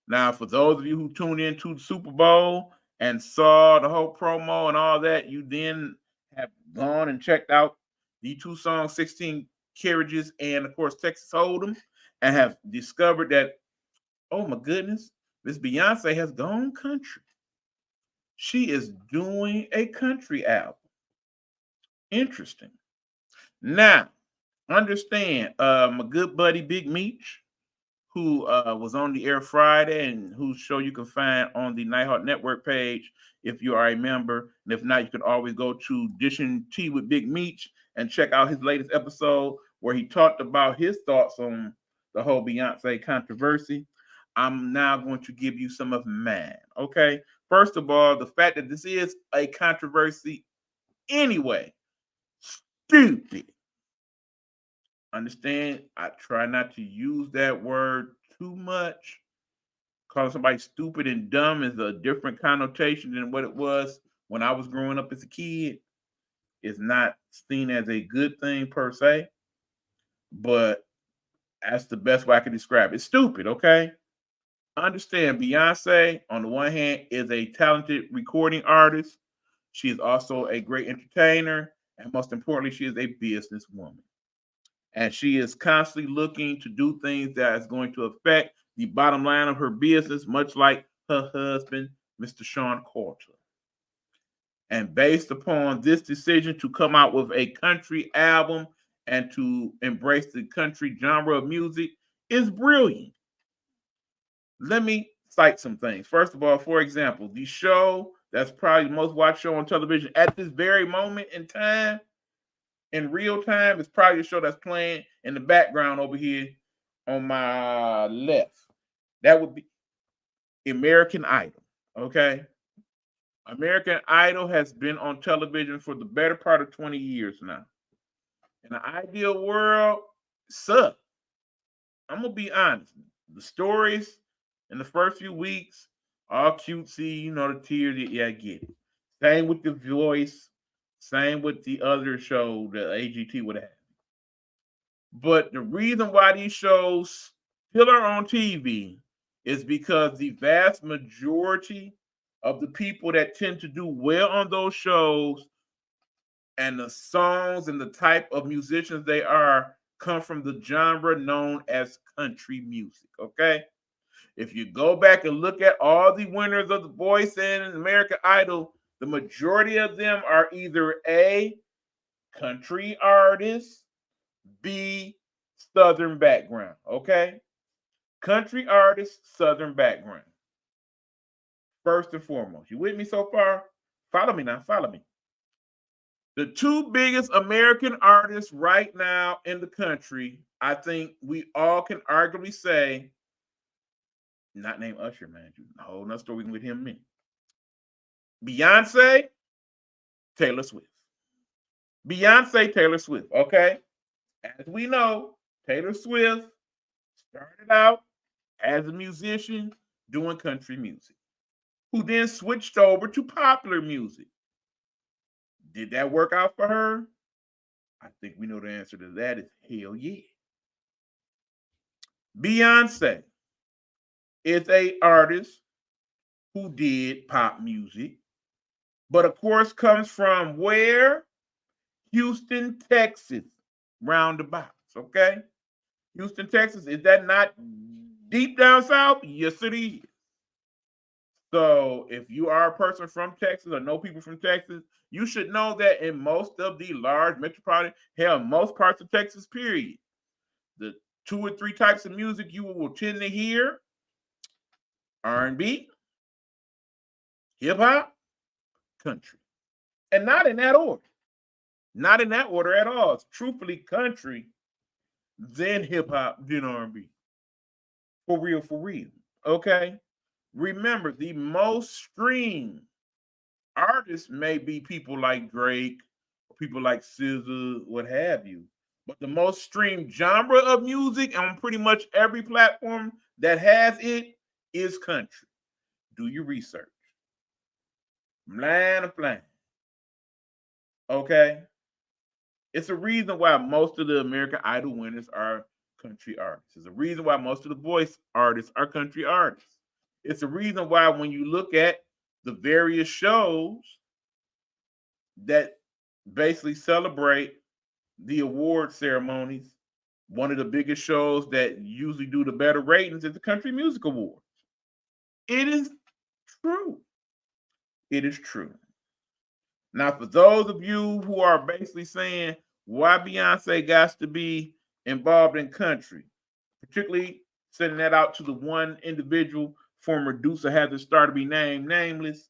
Now, for those of you who tuned into the Super Bowl and saw the whole promo and all that, you then have gone and checked out the two songs, 16 Carriages and, of course, Texas Hold'em, and have discovered that, oh my goodness, Miss Beyonce has gone country. She is doing a country album. Interesting. Now, understand, my good buddy Big Meech, who was on the air Friday and whose show you can find on the Nighthawk Network page if you are a member. And if not, you can always go to Dishing Tea with Big Meech and check out his latest episode where he talked about his thoughts on the whole Beyonce controversy. I'm now going to give you some of mine, okay? First of all, the fact that this is a controversy anyway, stupid. Understand? I try not to use that word too much. Calling somebody stupid and dumb is a different connotation than what it was when I was growing up as a kid. It's not seen as a good thing per se, but that's the best way I can describe it. It's stupid, okay? Understand, Beyonce, on the one hand, is a talented recording artist. She is also a great entertainer, and most importantly, she is a businesswoman. And she is constantly looking to do things that is going to affect the bottom line of her business, much like her husband, Mr. Sean Carter. And based upon this decision to come out with a country album and to embrace the country genre of music is brilliant. Let me cite some things. First of all, for example, the show that's probably the most watched show on television at this very moment in time, in real time, is probably the show that's playing in the background over here on my left. That would be American Idol, okay? American Idol has been on television for the better part of 20 years now. In the ideal world, suck. I'm gonna be honest. The stories in the first few weeks, all cutesy, the tears, yeah, I get it. Same with the voice, same with the other show that AGT would have. But the reason why these shows still are on TV is because the vast majority of the people that tend to do well on those shows and the songs and the type of musicians they are come from the genre known as country music. Okay. If you go back and look at all the winners of The Voice and American Idol, the majority of them are either A, country artists, B, Southern background. Okay. Country artists, Southern background. First and foremost. You with me so far? Follow me now. Follow me. The two biggest American artists right now in the country, I think we all can arguably say, not name Usher, man. A whole nother story with him in. Beyonce, Taylor Swift. Beyonce, Taylor Swift. Okay. As we know, Taylor Swift started out as a musician doing country music, who then switched over to popular music. Did that work out for her? I think we know the answer to that is hell yeah. Beyonce is an artist who did pop music, but of course comes from where? Houston, Texas, roundabouts, okay? Houston, Texas, is that not deep down south? Yes, it is. So if you are a person from Texas or know people from Texas, you should know that in most of the large metropolitan, hell, most parts of Texas, period, the 2 or 3 types of music you will tend to hear: R&B, hip hop, country, and not in that order. Not in that order at all. It's truthfully country, then hip hop, then R&B. For real, for real. Okay. Remember, the most streamed artists may be people like Drake, or people like SZA, what have you. But the most streamed genre of music on pretty much every platform that has it is country. Do your research. Plan a plan. Okay? It's a reason why most of the American Idol winners are country artists. It's a reason why most of the voice artists are country artists. It's a reason why when you look at the various shows that basically celebrate the award ceremonies, one of the biggest shows that usually do the better ratings is the Country Music Awards. It is true. It is true. Now, for those of you who are basically saying why Beyonce got to be involved in country, particularly sending that out to the one individual, former Deuce Has to Start to Be Named Nameless,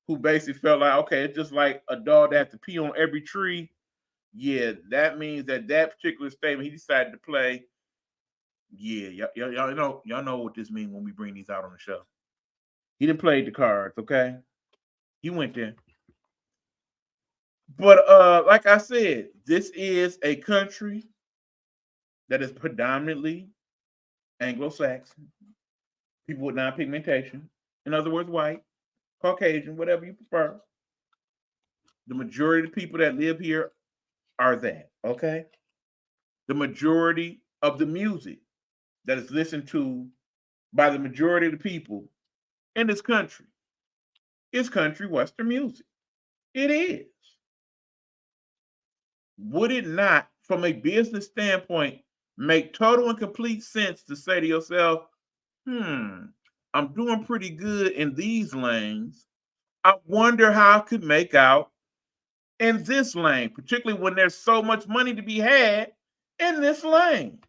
who basically felt like, okay, it's just like a dog that has to pee on every tree. Yeah, that means that particular statement he decided to play. Yeah, y'all know what this means when we bring these out on the show. He didn't play the cards, okay? He went there. But like I said, this is a country that is predominantly Anglo-Saxon, people with non-pigmentation, in other words, white, Caucasian, whatever you prefer. The majority of the people that live here are that, okay? The majority of the music that is listened to by the majority of the people in this country is country western music. It is. Would it not, from a business standpoint, make total and complete sense to say to yourself, I'm doing pretty good in these lanes. I wonder how I could make out in this lane, particularly when there's so much money to be had in this lane.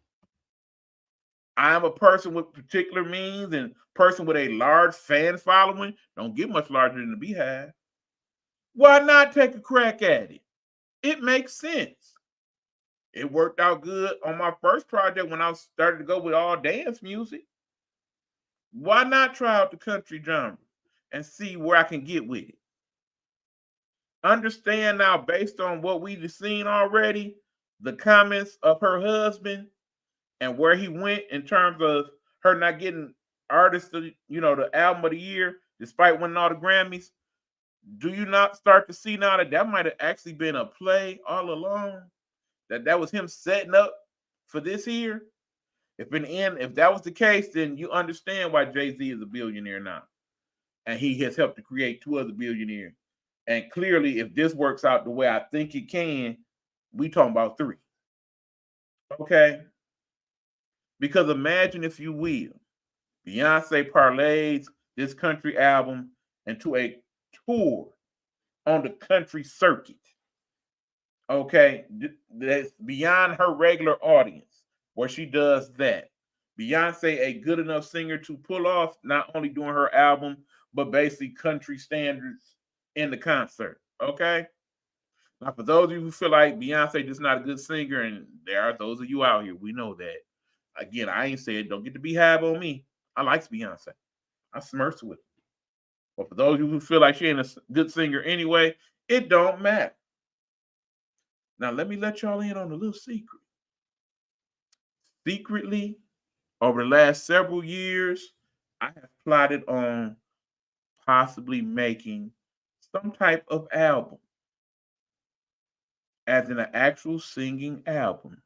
I'm a person with particular means and person with a large fan following. Don't get much larger than the Beehive. Why not take a crack at it? It makes sense. It worked out good on my first project when I started to go with all dance music. Why not try out the country genre and see where I can get with it? understand now, based on what we've seen already, the comments of her husband and where he went in terms of her not getting artist, the album of the year, despite winning all the Grammys. Do you not start to see now that might have actually been a play all along? That was him setting up for this year? If that was the case, then you understand why Jay-Z is a billionaire now. And he has helped to create two other billionaires. And clearly, if this works out the way I think it can, we talking about three. Okay? Because imagine, if you will, Beyonce parlays this country album into a tour on the country circuit. Okay? That's beyond her regular audience, where she does that. Beyonce, a good enough singer to pull off not only doing her album, but basically country standards in the concert. Okay? Now, for those of you who feel like Beyonce is not a good singer, and there are those of you out here, we know that. Again, I ain't said don't get to be hab on me. I like Beyonce. I smirks with it. But for those of you who feel like she ain't a good singer anyway, it don't matter. Now, let me let y'all in on a little secret. Secretly, over the last several years, I have plotted on possibly making some type of album, as in an actual singing album.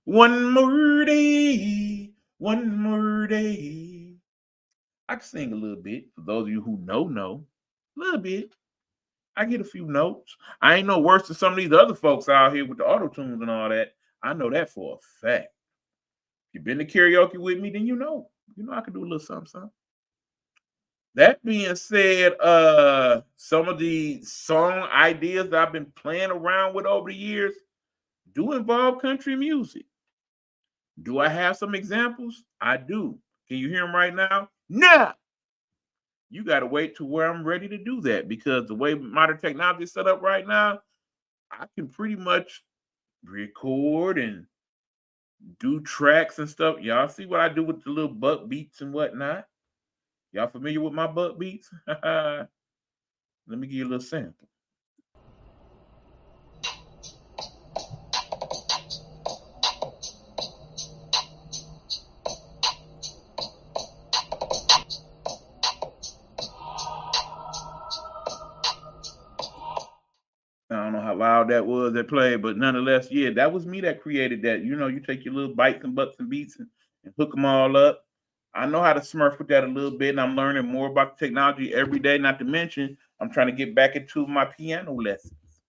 One more day, one more day. I can sing a little bit. For those of you who know, a little bit. I get a few notes. I ain't no worse than some of these other folks out here with the auto tunes and all that. I know that for a fact. If you've been to karaoke with me, then you know I can do a little something. That being said, some of the song ideas that I've been playing around with over the years do involve country music. Do I have some examples? I do. Can you hear them right now? No. You got to wait to where I'm ready to do that, because the way modern technology is set up right now, I can pretty much record and do tracks and stuff. Y'all see what I do with the little buck beats and whatnot? Y'all familiar with my buck beats? Let me give you a little sample. I don't know how loud that was that played, but nonetheless, yeah, that was me that created that. You take your little bites and bucks and beats and hook them all up. I know how to smurf with that a little bit, and I'm learning more about the technology every day. Not to mention, I'm trying to get back into my piano lessons,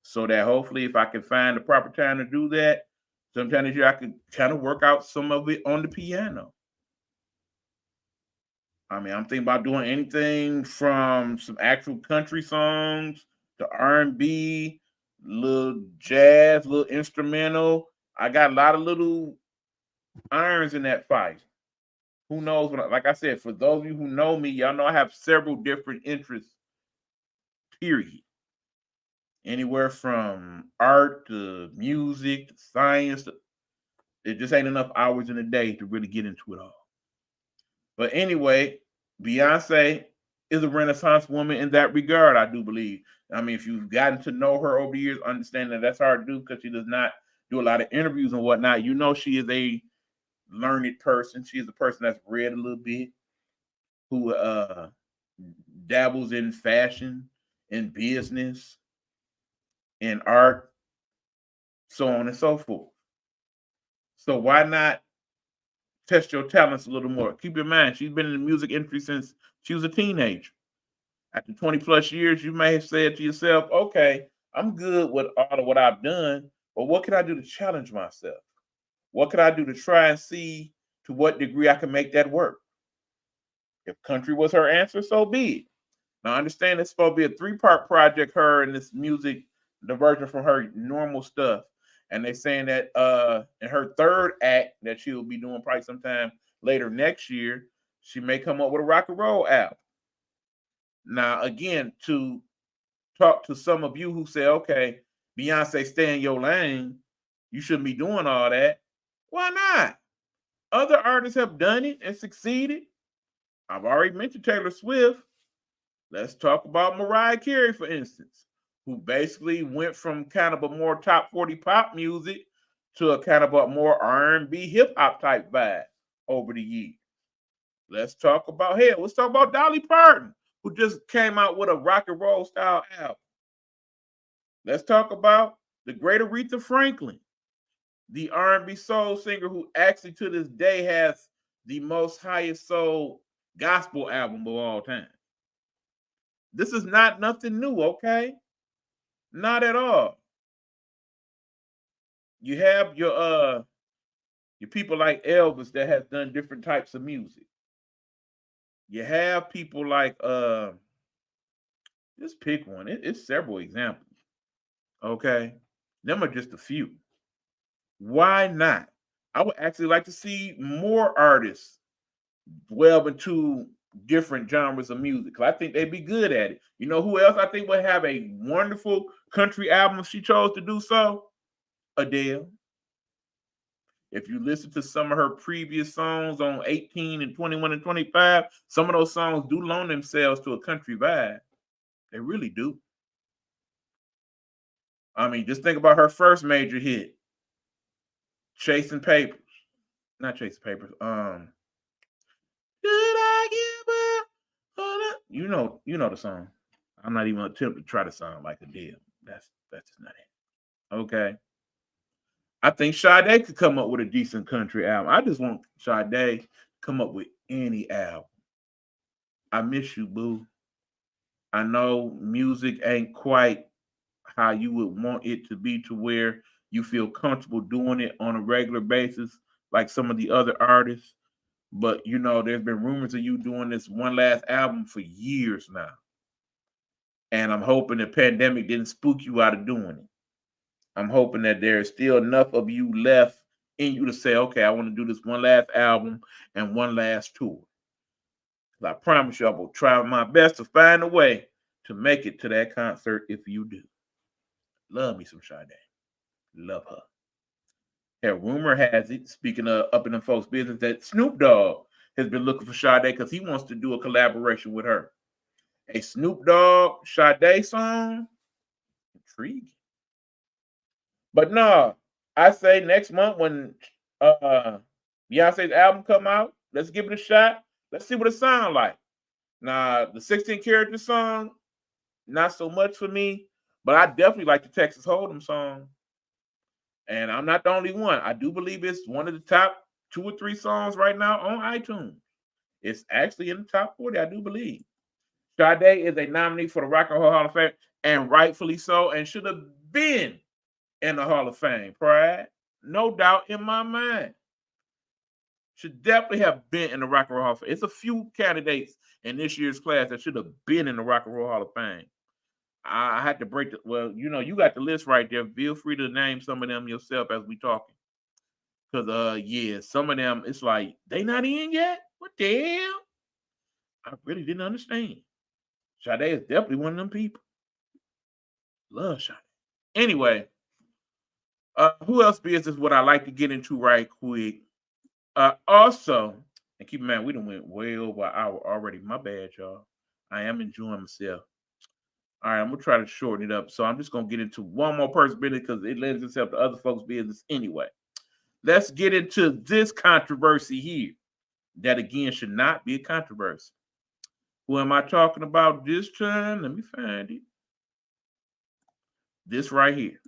so that hopefully, if I can find the proper time to do that, sometime this year I could kind of work out some of it on the piano. I mean, I'm thinking about doing anything from some actual country songs to R&B, little jazz, little instrumental. I got a lot of little irons in that fire. Who knows? Like I said, for those of you who know me, y'all know I have several different interests, period. Anywhere from art to music to science. It just ain't enough hours in a day to really get into it all. But anyway, Beyonce is a Renaissance woman in that regard, I do believe. I mean, if you've gotten to know her over the years, understand that that's hard to do because she does not do a lot of interviews and whatnot. You know, she is a learned person. She is a person that's read a little bit, who dabbles in fashion, in business, in art, so on and so forth. So why not test your talents a little more? Keep in mind, she's been in the music industry since she was a teenager. After 20 plus years, you may have said to yourself, okay, I'm good with all of what I've done, but what can I do to challenge myself? What can I do to try and see to what degree I can make that work? If country was her answer, so be it. Now, understand it's supposed to be a 3-part project, her and this music diversion from her normal stuff. And they're saying that in her 3rd act that she'll be doing probably sometime later next year, she may come up with a rock and roll album. Now, again, to talk to some of you who say, okay, Beyonce, stay in your lane. You shouldn't be doing all that. Why not? Other artists have done it and succeeded. I've already mentioned Taylor Swift. Let's talk about Mariah Carey, for instance. who basically went from kind of a more top 40 pop music to a kind of a more R&B hip hop type vibe over the years. Let's talk about let's talk about Dolly Parton, who just came out with a rock and roll style album. Let's talk about the great Aretha Franklin, the R&B soul singer who actually to this day has the most highest sold gospel album of all time. This is not nothing new, okay? Not at all. You have your people like Elvis that has done different types of music. You have people like just pick one. It's several examples. Okay. Them are just a few. Why not? I would actually like to see more artists delve into different genres of music. I think they'd be good at it. You know who else I think would have a wonderful country album if she chose to do so? Adele. If you listen to some of her previous songs on 18 and 21 and 25, some of those songs do loan themselves to a country vibe. They really do. I mean, just think about her first major hit, Chasing Papers. Not Chasing Papers. Did I give up? You know the song. I'm not even attempting to try to sound like Adele. That's just not it. Okay. I think Sade could come up with a decent country album. I just want Sade to come up with any album. I miss you, boo. I know music ain't quite how you would want it to be to where you feel comfortable doing it on a regular basis like some of the other artists. But, there's been rumors of you doing this one last album for years now. And I'm hoping the pandemic didn't spook you out of doing it. I'm hoping that there's still enough of you left in you to say, okay, I want to do this one last album and one last tour. I promise you I will try my best to find a way to make it to that concert if you do. Love me some Sade. Love her. Hey, rumor has it, speaking of up in them folks' business, that Snoop Dogg has been looking for Sade because he wants to do a collaboration with her. A Snoop Dogg Sade song? Intriguing. But no, I say next month when Beyonce's album come out, let's give it a shot. Let's see what it sounds like. Now, the 16 character song, not so much for me, but I definitely like the Texas Hold'em song. And I'm not the only one. I do believe it's one of the top 2 or 3 songs right now on iTunes. It's actually in the top 40, I do believe. Sade is a nominee for the Rock and Roll Hall of Fame, and rightfully so, and should have been in the Hall of Fame. Pride, no doubt in my mind. Should definitely have been in the Rock and Roll Hall of Fame. It's a few candidates in this year's class that should have been in the Rock and Roll Hall of Fame. I had to break you got the list right there. Feel free to name some of them yourself as we talking. Because some of them, it's like, they not in yet? What the hell? I really didn't understand. Sade is definitely one of them people. Love Sade. Anyway, who else business would I like to get into right quick? Also, and keep in mind, we done went way over an hour already. My bad, y'all. I am enjoying myself. All right, I'm going to try to shorten it up. So I'm just going to get into one more person's business because it lends itself to other folks' business anyway. Let's get into this controversy here. That, again, should not be a controversy. Who am I talking about this time? Let me find it. This right here.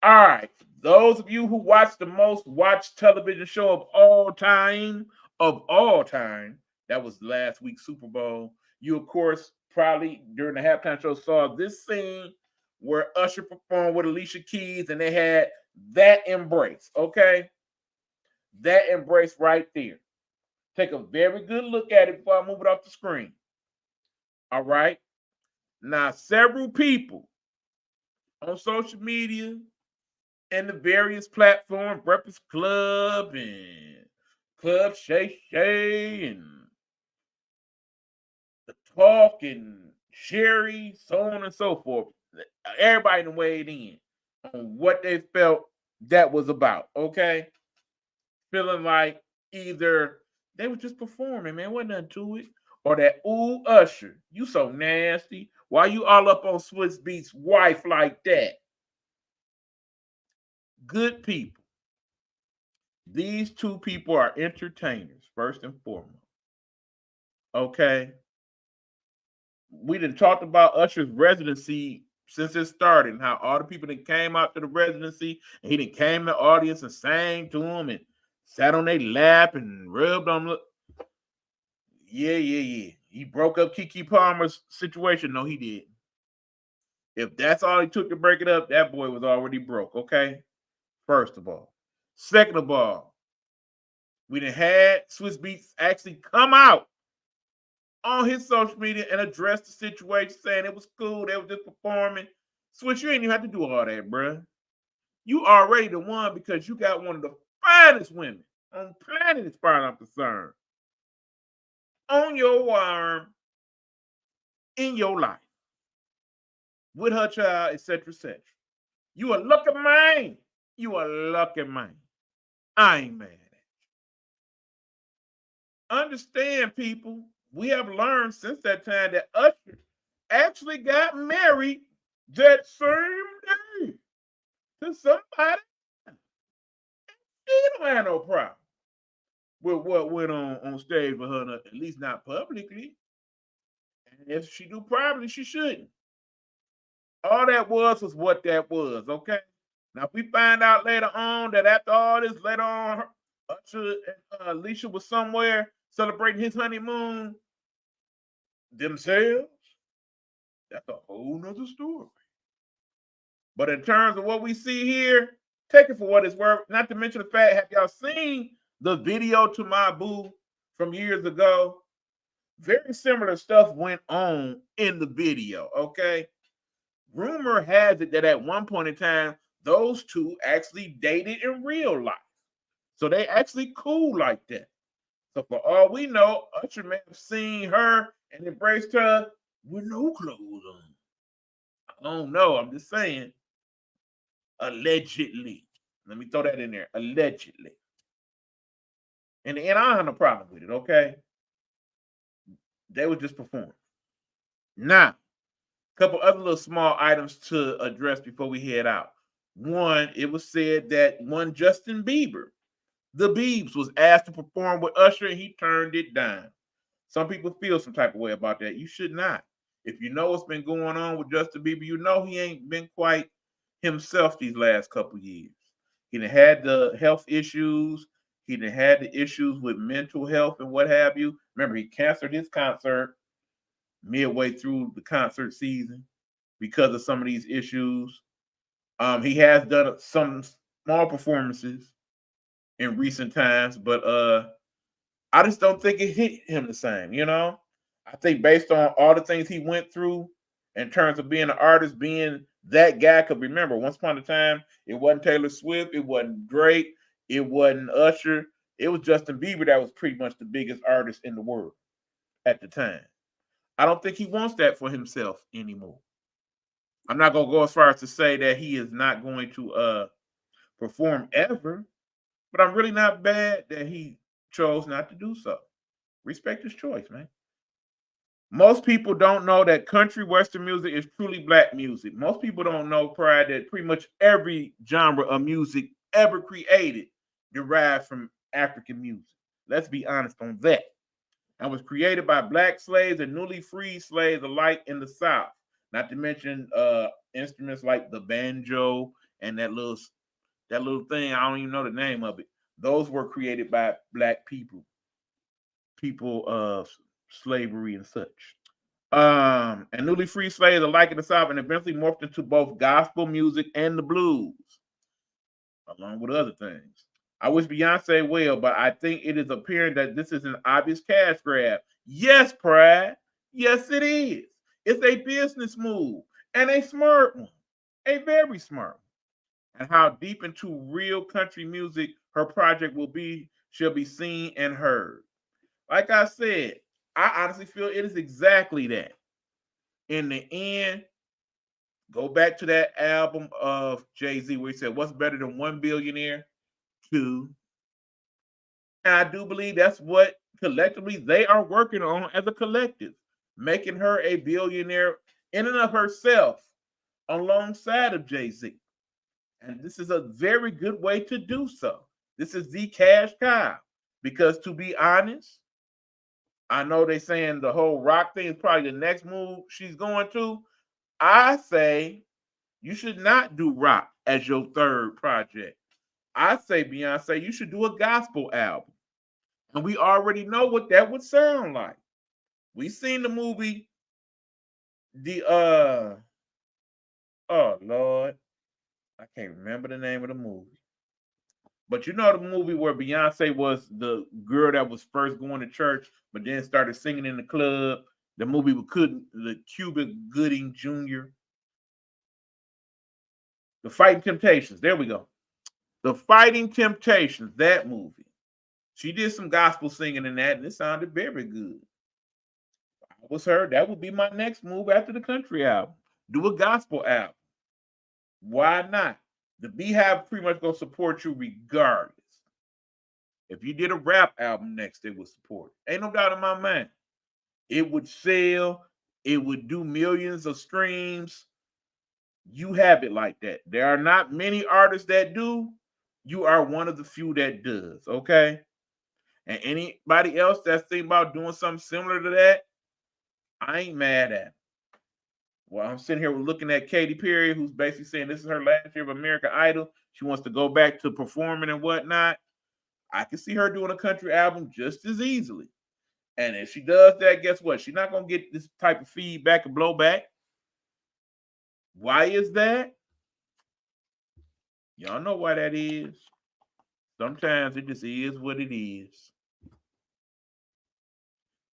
All right. Those of you who watch the most watched television show of all time, that was last week's Super Bowl. You, of course, probably during the halftime show saw this scene where Usher performed with Alicia Keys and they had that embrace, okay? That embrace right there. Take a very good look at it before I move it off the screen. All right? Now, several people on social media and the various platforms, Breakfast Club and Club Shay Shay and The Talk and Sherry, so on and so forth. Everybody weighed in on what they felt that was about, okay? Feeling like either they were just performing, man, wasn't nothing to it, or that, ooh, Usher, you so nasty. Why you all up on Swiss Beats' wife like that? Good people. These two people are entertainers, first and foremost. Okay. We done talked about Usher's residency since it started and how all the people that came out to the residency and he done came to the audience and sang to them and sat on their lap and rubbed on them. Yeah. He broke up Keke Palmer's situation. No, he didn't. If that's all he took to break it up, that boy was already broke, okay? First of all. Second of all, we done had Swiss Beats actually come out on his social media and address the situation, saying it was cool, they were just performing. Switch, you ain't even have to do all that, bruh. You already the one because you got one of the finest women on the planet as far as I'm concerned. On your arm, in your life, with her child, etc., etc. You a lucky man. You a lucky man. I ain't mad at you. Understand, people, we have learned since that time that Usher actually got married that same day to somebody. He don't have no problem with what went on stage with her, at least not publicly. And if she do privately, she shouldn't. All that was what that was, okay? Now, if we find out later on that after all this, later on, Usher and Alicia was somewhere celebrating his honeymoon themselves, that's a whole nother story. But in terms of what we see here, take it for what it's worth. Not to mention the fact, have y'all seen the video to my boo from years ago? Very similar stuff went on in the video, okay? Rumor has it that at one point in time, those two actually dated in real life. So they actually cool like that. So for all we know, Usher may have seen her and embraced her with no clothes on. I don't know. I'm just saying. Allegedly. Let me throw that in there. Allegedly. And I don't have no problem with it, okay? They were just performing. Now, a couple other little small items to address before we head out. One, it was said that one Justin Bieber, the Biebs, was asked to perform with Usher and he turned it down. Some people feel some type of way about that. You should not. If you know what's been going on with Justin Bieber, you know he ain't been quite himself these last couple years. He done had the health issues. He done had the issues with mental health and what have you. Remember, he canceled his concert midway through the concert season because of some of these issues. He has done some small performances in recent times, but I just don't think it hit him the same, you know? I think based on all the things he went through in terms of being an artist, being that guy, because remember, once upon a time, it wasn't Taylor Swift, it wasn't Drake, it wasn't Usher, it was Justin Bieber that was pretty much the biggest artist in the world at the time. I don't think he wants that for himself anymore. I'm not going to go as far as to say that he is not going to perform ever, but I'm really not bad that he chose not to do so. Respect his choice, man. Most people don't know that country western music is truly black music. Most people don't know, Pride, that pretty much every genre of music ever created derived from African music. Let's be honest on that. And was created by black slaves and newly freed slaves alike in the South. Not to mention instruments like the banjo and that little thing, I don't even know the name of it. Those were created by black people of slavery and such. And newly freed slaves alike in the South, and eventually morphed into both gospel music and the blues, along with other things. I wish Beyonce well, but I think it is apparent that this is an obvious cash grab. Yes, Pride. Yes, it is. It's a business move and a smart one, a very smart one. And how deep into real country music her project will be shall be seen and heard. Like I said, I honestly feel it is exactly that. In the end, go back to that album of Jay-Z where he said, what's better than one billionaire? Two. And I do believe that's what collectively they are working on as a collective, making her a billionaire in and of herself alongside of Jay-Z. And this is a very good way to do so. This is the cash cow. Because to be honest, I know they're saying the whole rock thing is probably the next move she's going to. I say you should not do rock as your third project. I say, Beyonce, you should do a gospel album. And we already know what that would sound like. We seen the movie, oh Lord, I can't remember the name of the movie. But you know the movie where Beyonce was the girl that was first going to church, but then started singing in the club. The movie with the Cuba Gooding Jr. The Fighting Temptations. There we go. The Fighting Temptations, that movie. She did some gospel singing in that, and it sounded very good. I was her. That would be my next move after the country album. Do a gospel album. Why not? The Beehive pretty much gonna support you regardless. If you did a rap album next, they would support it. Ain't no doubt in my mind. It would sell. It would do millions of streams. You have it like that. There are not many artists that do. You are one of the few that does, okay? And anybody else that's thinking about doing something similar to that, I ain't mad at it. Well, I'm sitting here looking at Katy Perry, who's basically saying this is her last year of American Idol. She wants to go back to performing and whatnot. I can see her doing a country album just as easily. And if she does that, guess what? She's not going to get this type of feedback and blowback. Why is that? Y'all know why that is. Sometimes it just is what it is.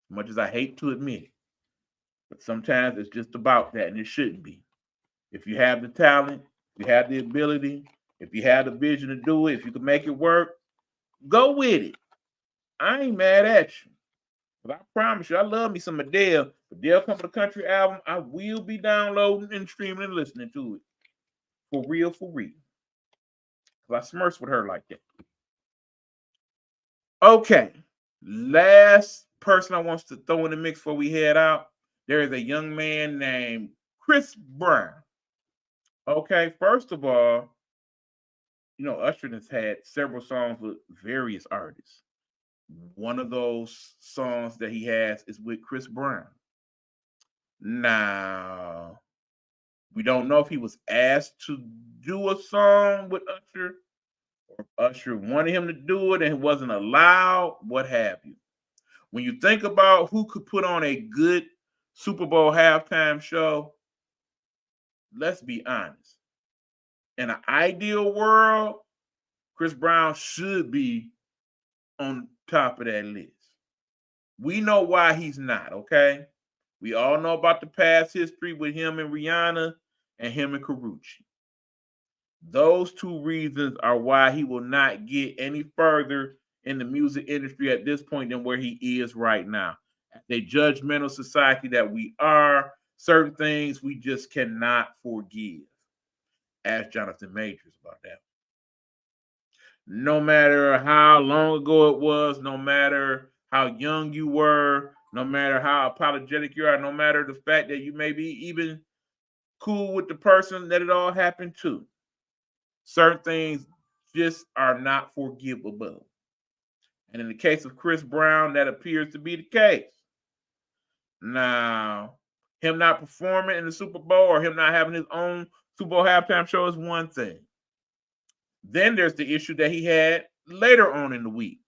As much as I hate to admit it. But sometimes it's just about that, and it shouldn't be. If you have the talent, if you have the ability, if you have the vision to do it, if you can make it work, go with it. I ain't mad at you. But I promise you, I love me some Adele. Adele come to the country album, I will be downloading and streaming and listening to it. For real, for real. Because I smirks with her like that. Okay. Last person I want to throw in the mix before we head out. There is a young man named Chris Brown. Okay, first of all, you know, Usher has had several songs with various artists. One of those songs that he has is with Chris Brown. Now, we don't know if he was asked to do a song with Usher, or Usher wanted him to do it and it wasn't allowed, what have you. When you think about who could put on a good Super Bowl halftime show, let's be honest. In an ideal world, Chris Brown should be on top of that list. We know why he's not, okay? We all know about the past history with him and Rihanna and him and Karrueche. Those two reasons are why he will not get any further in the music industry at this point than where he is right now. As a judgmental society that we are, certain things we just cannot forgive. Ask Jonathan Majors about that. No matter how long ago it was, no matter how young you were, no matter how apologetic you are, no matter the fact that you may be even cool with the person that it all happened to, certain things just are not forgivable. And in the case of Chris Brown, that appears to be the case. Now, him not performing in the Super Bowl or him not having his own Super Bowl halftime show is one thing. Then there's the issue that he had later on in the week,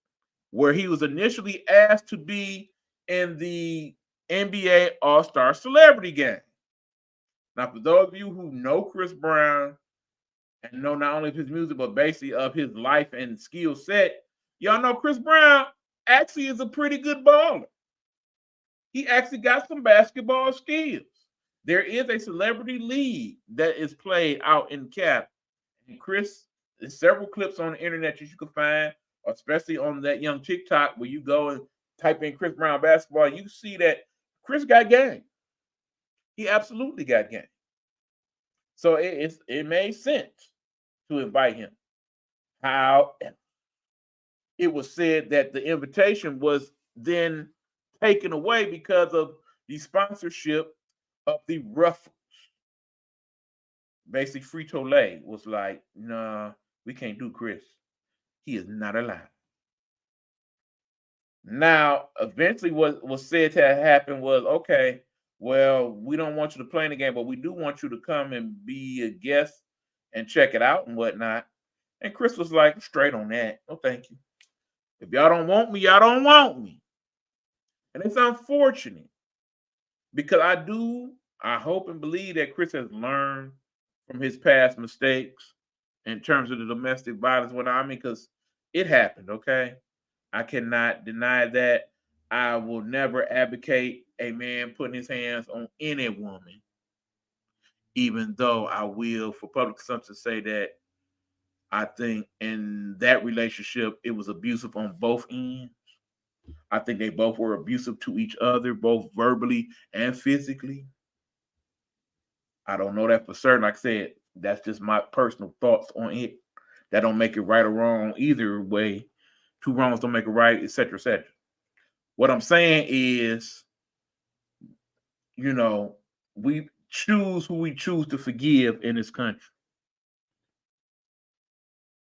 where he was initially asked to be in the NBA All-Star Celebrity Game. Now, for those of you who know Chris Brown and know not only of his music, but basically of his life and skill set, y'all know Chris Brown actually is a pretty good baller. He actually got some basketball skills. There is a celebrity league that is played out in Cali. And Chris, there's several clips on the internet that you can find, especially on that young TikTok where you go and type in Chris Brown basketball. You see that Chris got game. He absolutely got game. So it made sense to invite him. However, it was said that the invitation was then taken away because of the sponsorship of the Ruffles, basically Frito-Lay, was like, nah, we can't do Chris. He is not allowed. Now, eventually what was said to happen was, okay, well, we don't want you to play in the game, but we do want you to come and be a guest and check it out and whatnot. And Chris was like, straight on that. No, thank you. If y'all don't want me, y'all don't want me. And it's unfortunate because I hope and believe that Chris has learned from his past mistakes in terms of the domestic violence. What I mean, because it happened, okay? I cannot deny that. I will never advocate a man putting his hands on any woman, even though I will, for public consumption, say that I think in that relationship, it was abusive on both ends. I think they both were abusive to each other, both verbally and physically. I don't know that for certain. Like I said, that's just my personal thoughts on it. That don't make it right or wrong either way. Two wrongs don't make it right, etc., etc. What I'm saying is, we choose who we choose to forgive in this country.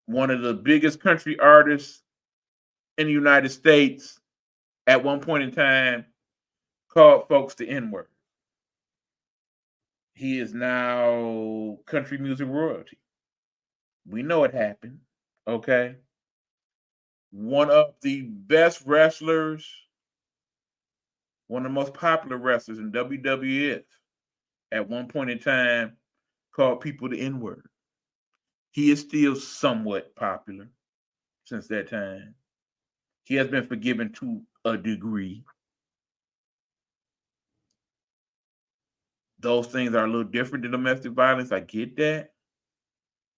One of the biggest country artists in the United States at one point in time called folks the N-word. He is now country music royalty. We know it happened, okay? One of the best wrestlers, one of the most popular wrestlers in WWF at one point in time called people the N-word. He is still somewhat popular since that time. He has been forgiven to a degree. Those things are a little different than domestic violence. I get that.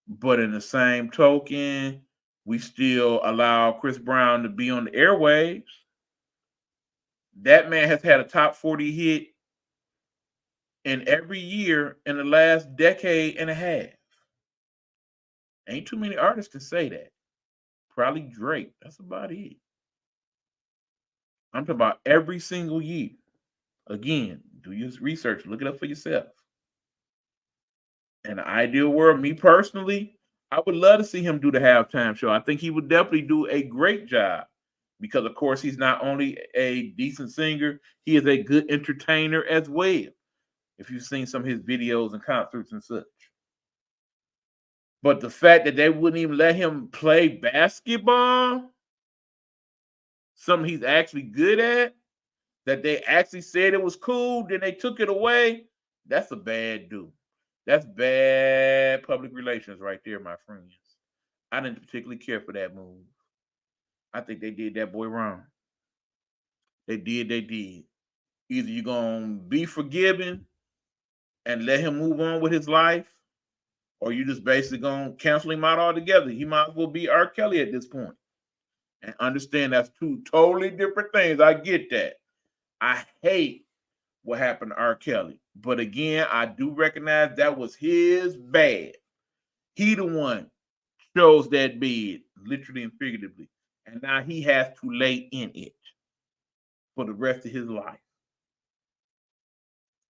But in the same token, we still allow Chris Brown to be on the airwaves. That man has had a top 40 hit in every year in the last decade and a half. Ain't too many artists can say that. Probably Drake. That's about it. I'm talking about every single year. Again, do your research, look it up for yourself. In the ideal world, me personally, I would love to see him do the halftime show. I think he would definitely do a great job because, of course, he's not only a decent singer, he is a good entertainer as well. If you've seen some of his videos and concerts and such. But the fact that they wouldn't even let him play basketball, something he's actually good at, that they actually said it was cool, then they took it away, that's a bad do. That's bad public relations right there, my friends. I didn't particularly care for that move. I think they did that boy wrong. They did. Either you're going to be forgiven and let him move on with his life, or you just basically going to cancel him out altogether. He might as well be R. Kelly at this point. And understand that's two totally different things. I get that. I hate what happened to R. Kelly. But again, I do recognize that was his bad. He the one chose that bed, literally and figuratively. And now he has to lay in it for the rest of his life.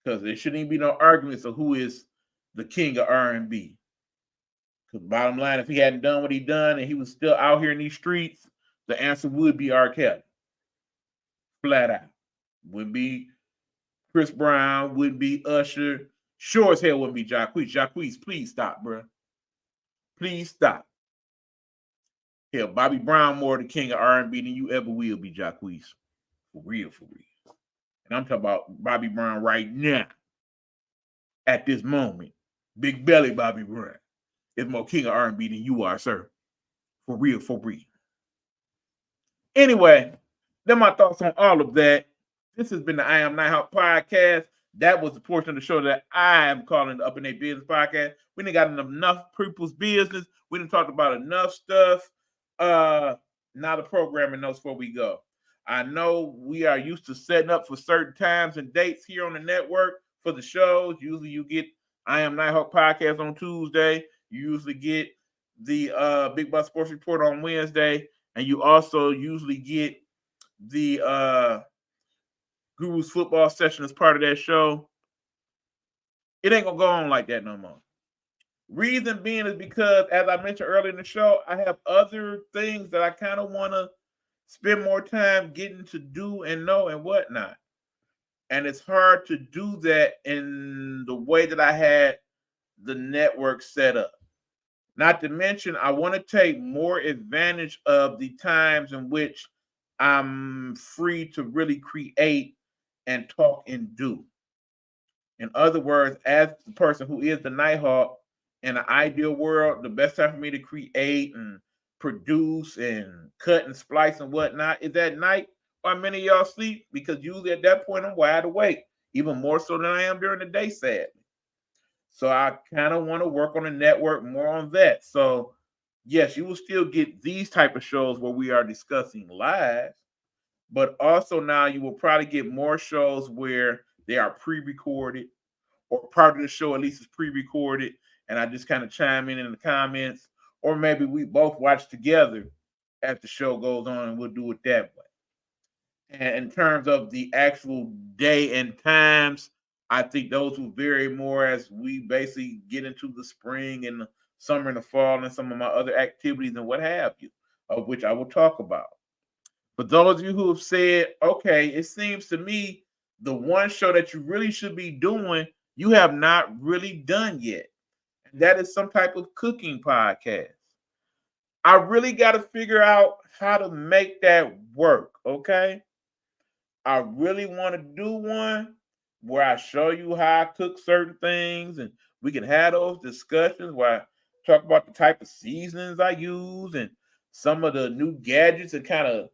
Because there shouldn't even be no arguments of who is the king of R&B. Because bottom line, if he hadn't done what he done and he was still out here in these streets, the answer would be R. Kelly. Flat out. Wouldn't be Chris Brown, wouldn't be Usher. Sure as hell wouldn't be Jacquees. Jacquees, please stop, bro. Please stop. Hell, Bobby Brown more the king of R&B than you ever will be, Jacquees. For real, for real. And I'm talking about Bobby Brown right now. At this moment. Big belly Bobby Brown is more king of R&B than you are, sir. For real, for real. Anyway, then my thoughts on all of that. This has been the I Am Nighthawk podcast. That was the portion of the show that I am calling the Up in Their Business podcast. We done got enough people's business. We done talked about enough stuff. Now the programming notes before we go. I know we are used to setting up for certain times and dates here on the network for the shows. Usually you get I Am Nighthawk podcast on Tuesday. You usually get the Big Bus Sports Report on Wednesday. And you also usually get the Guru's football session as part of that show. It ain't gonna go on like that no more. Reason being is because, as I mentioned earlier in the show, I have other things that I kind of want to spend more time getting to do and know and whatnot. And it's hard to do that in the way that I had the network set up. Not to mention, I want to take more advantage of the times in which I'm free to really create and talk and do. In other words, as the person who is the Nighthawk, in an ideal world, the best time for me to create and produce and cut and splice and whatnot is at night while many of y'all sleep, because usually at that point I'm wide awake, even more so than I am during the day, sadly. So I kind of want to work on the network more on that. So yes, you will still get these type of shows where we are discussing live, but also now you will probably get more shows where they are pre-recorded, or part of the show at least is pre-recorded, and I just kind of chime in the comments, or maybe we both watch together as the show goes on, and we'll do it that way. And in terms of the actual day and times, I think those will vary more as we basically get into the spring and the summer and the fall and some of my other activities and what have you, of which I will talk about. For those of you who have said, okay, it seems to me the one show that you really should be doing, you have not really done yet. And that is some type of cooking podcast. I really got to figure out how to make that work, okay? I really want to do one where I show you how I cook certain things, and we can have those discussions where I talk about the type of seasonings I use and some of the new gadgets and kind of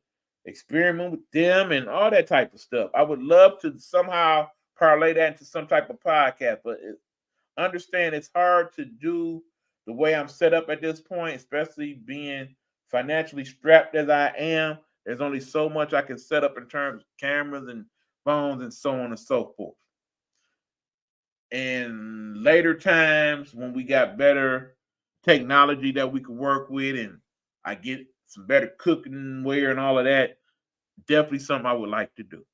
experiment with them and all that type of stuff. I would love to somehow parlay that into some type of podcast, but understand it's hard to do the way I'm set up at this point, especially being financially strapped as I am. There's only so much I can set up in terms of cameras and phones and so on and so forth. In later times, when we got better technology that we could work with and I get some better cooking ware and all of that, definitely something I would like to do.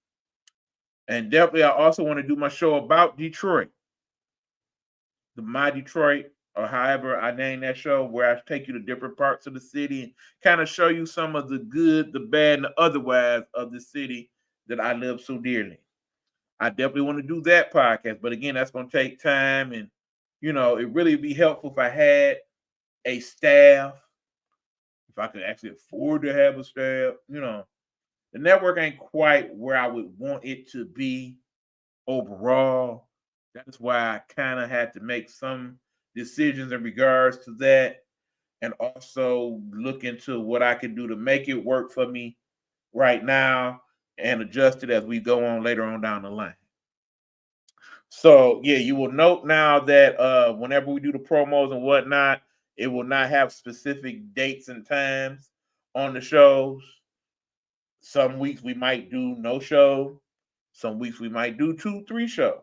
And definitely I also want to do my show about Detroit. The My Detroit, or however I name that show, where I take you to different parts of the city and kind of show you some of the good, the bad, and the otherwise of the city that I love so dearly. I definitely want to do that podcast, but again, that's going to take time, and it really would be helpful if I had a staff, if I could actually afford to have a staff. The network ain't quite where I would want it to be overall. That's why I kind of had to make some decisions in regards to that, and also look into what I can do to make it work for me right now and adjust it as we go on later on down the line. So yeah, you will note now that whenever we do the promos and whatnot, it will not have specific dates and times on the shows. Some weeks we might do no show. Some weeks we might do 2-3 shows.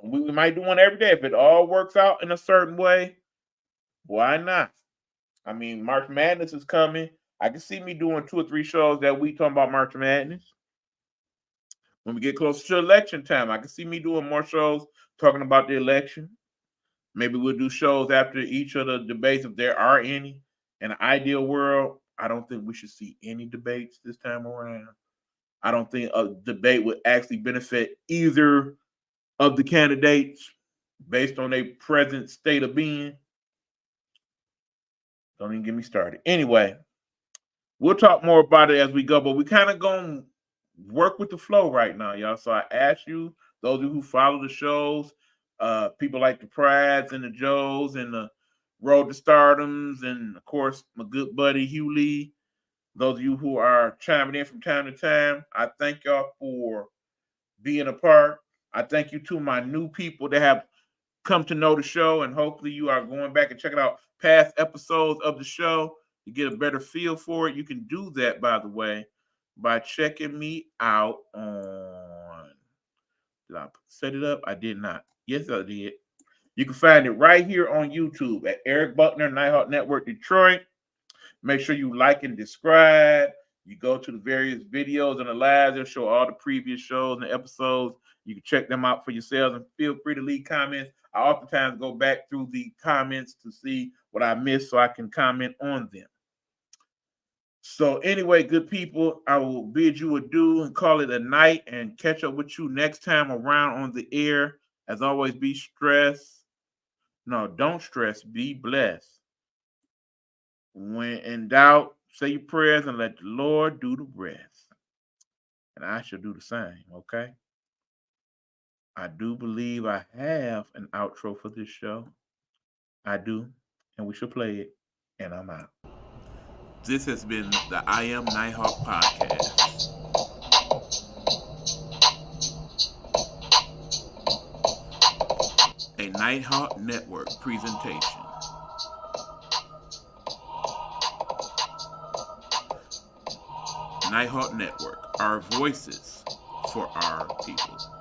We might do one every day. If it all works out in a certain way, why not? I mean, March Madness is coming. I can see me doing 2 or 3 shows that week talking about March Madness. When we get closer to election time, I can see me doing more shows talking about the election. Maybe we'll do shows after each of the debates if there are any. In an ideal world, I don't think we should see any debates this time around. I don't think a debate would actually benefit either of the candidates based on their present state of being. Don't even get me started. Anyway, we'll talk more about it as we go, but we kind of going to work with the flow right now, y'all. So I ask you, those of you who follow the shows, people like the Prads and the Joes and the Road to Stardoms, and of course, my good buddy Hugh Lee, those of you who are chiming in from time to time, I thank y'all for being a part. I thank you to my new people that have come to know the show, and hopefully you are going back and checking out past episodes of the show to get a better feel for it. You can do that, by the way, by checking me out on... Did I set it up? I did not. Yes, I did. You can find it right here on YouTube at Eric Buckner, Nighthawk Network Detroit. Make sure you like and subscribe. You go to the various videos and the lives. They'll show all the previous shows and episodes. You can check them out for yourselves and feel free to leave comments. I oftentimes go back through the comments to see what I missed so I can comment on them. So anyway, good people, I will bid you adieu and call it a night and catch up with you next time around on the air. As always, be stressed. No, don't stress. Be blessed. When in doubt, say your prayers and let the Lord do the rest. And I shall do the same, okay? I do believe I have an outro for this show. I do, and we should play it, and I'm out. This has been the I Am Nighthawk Podcast. A Nighthawk Network presentation. Nighthawk Network, our voices for our people.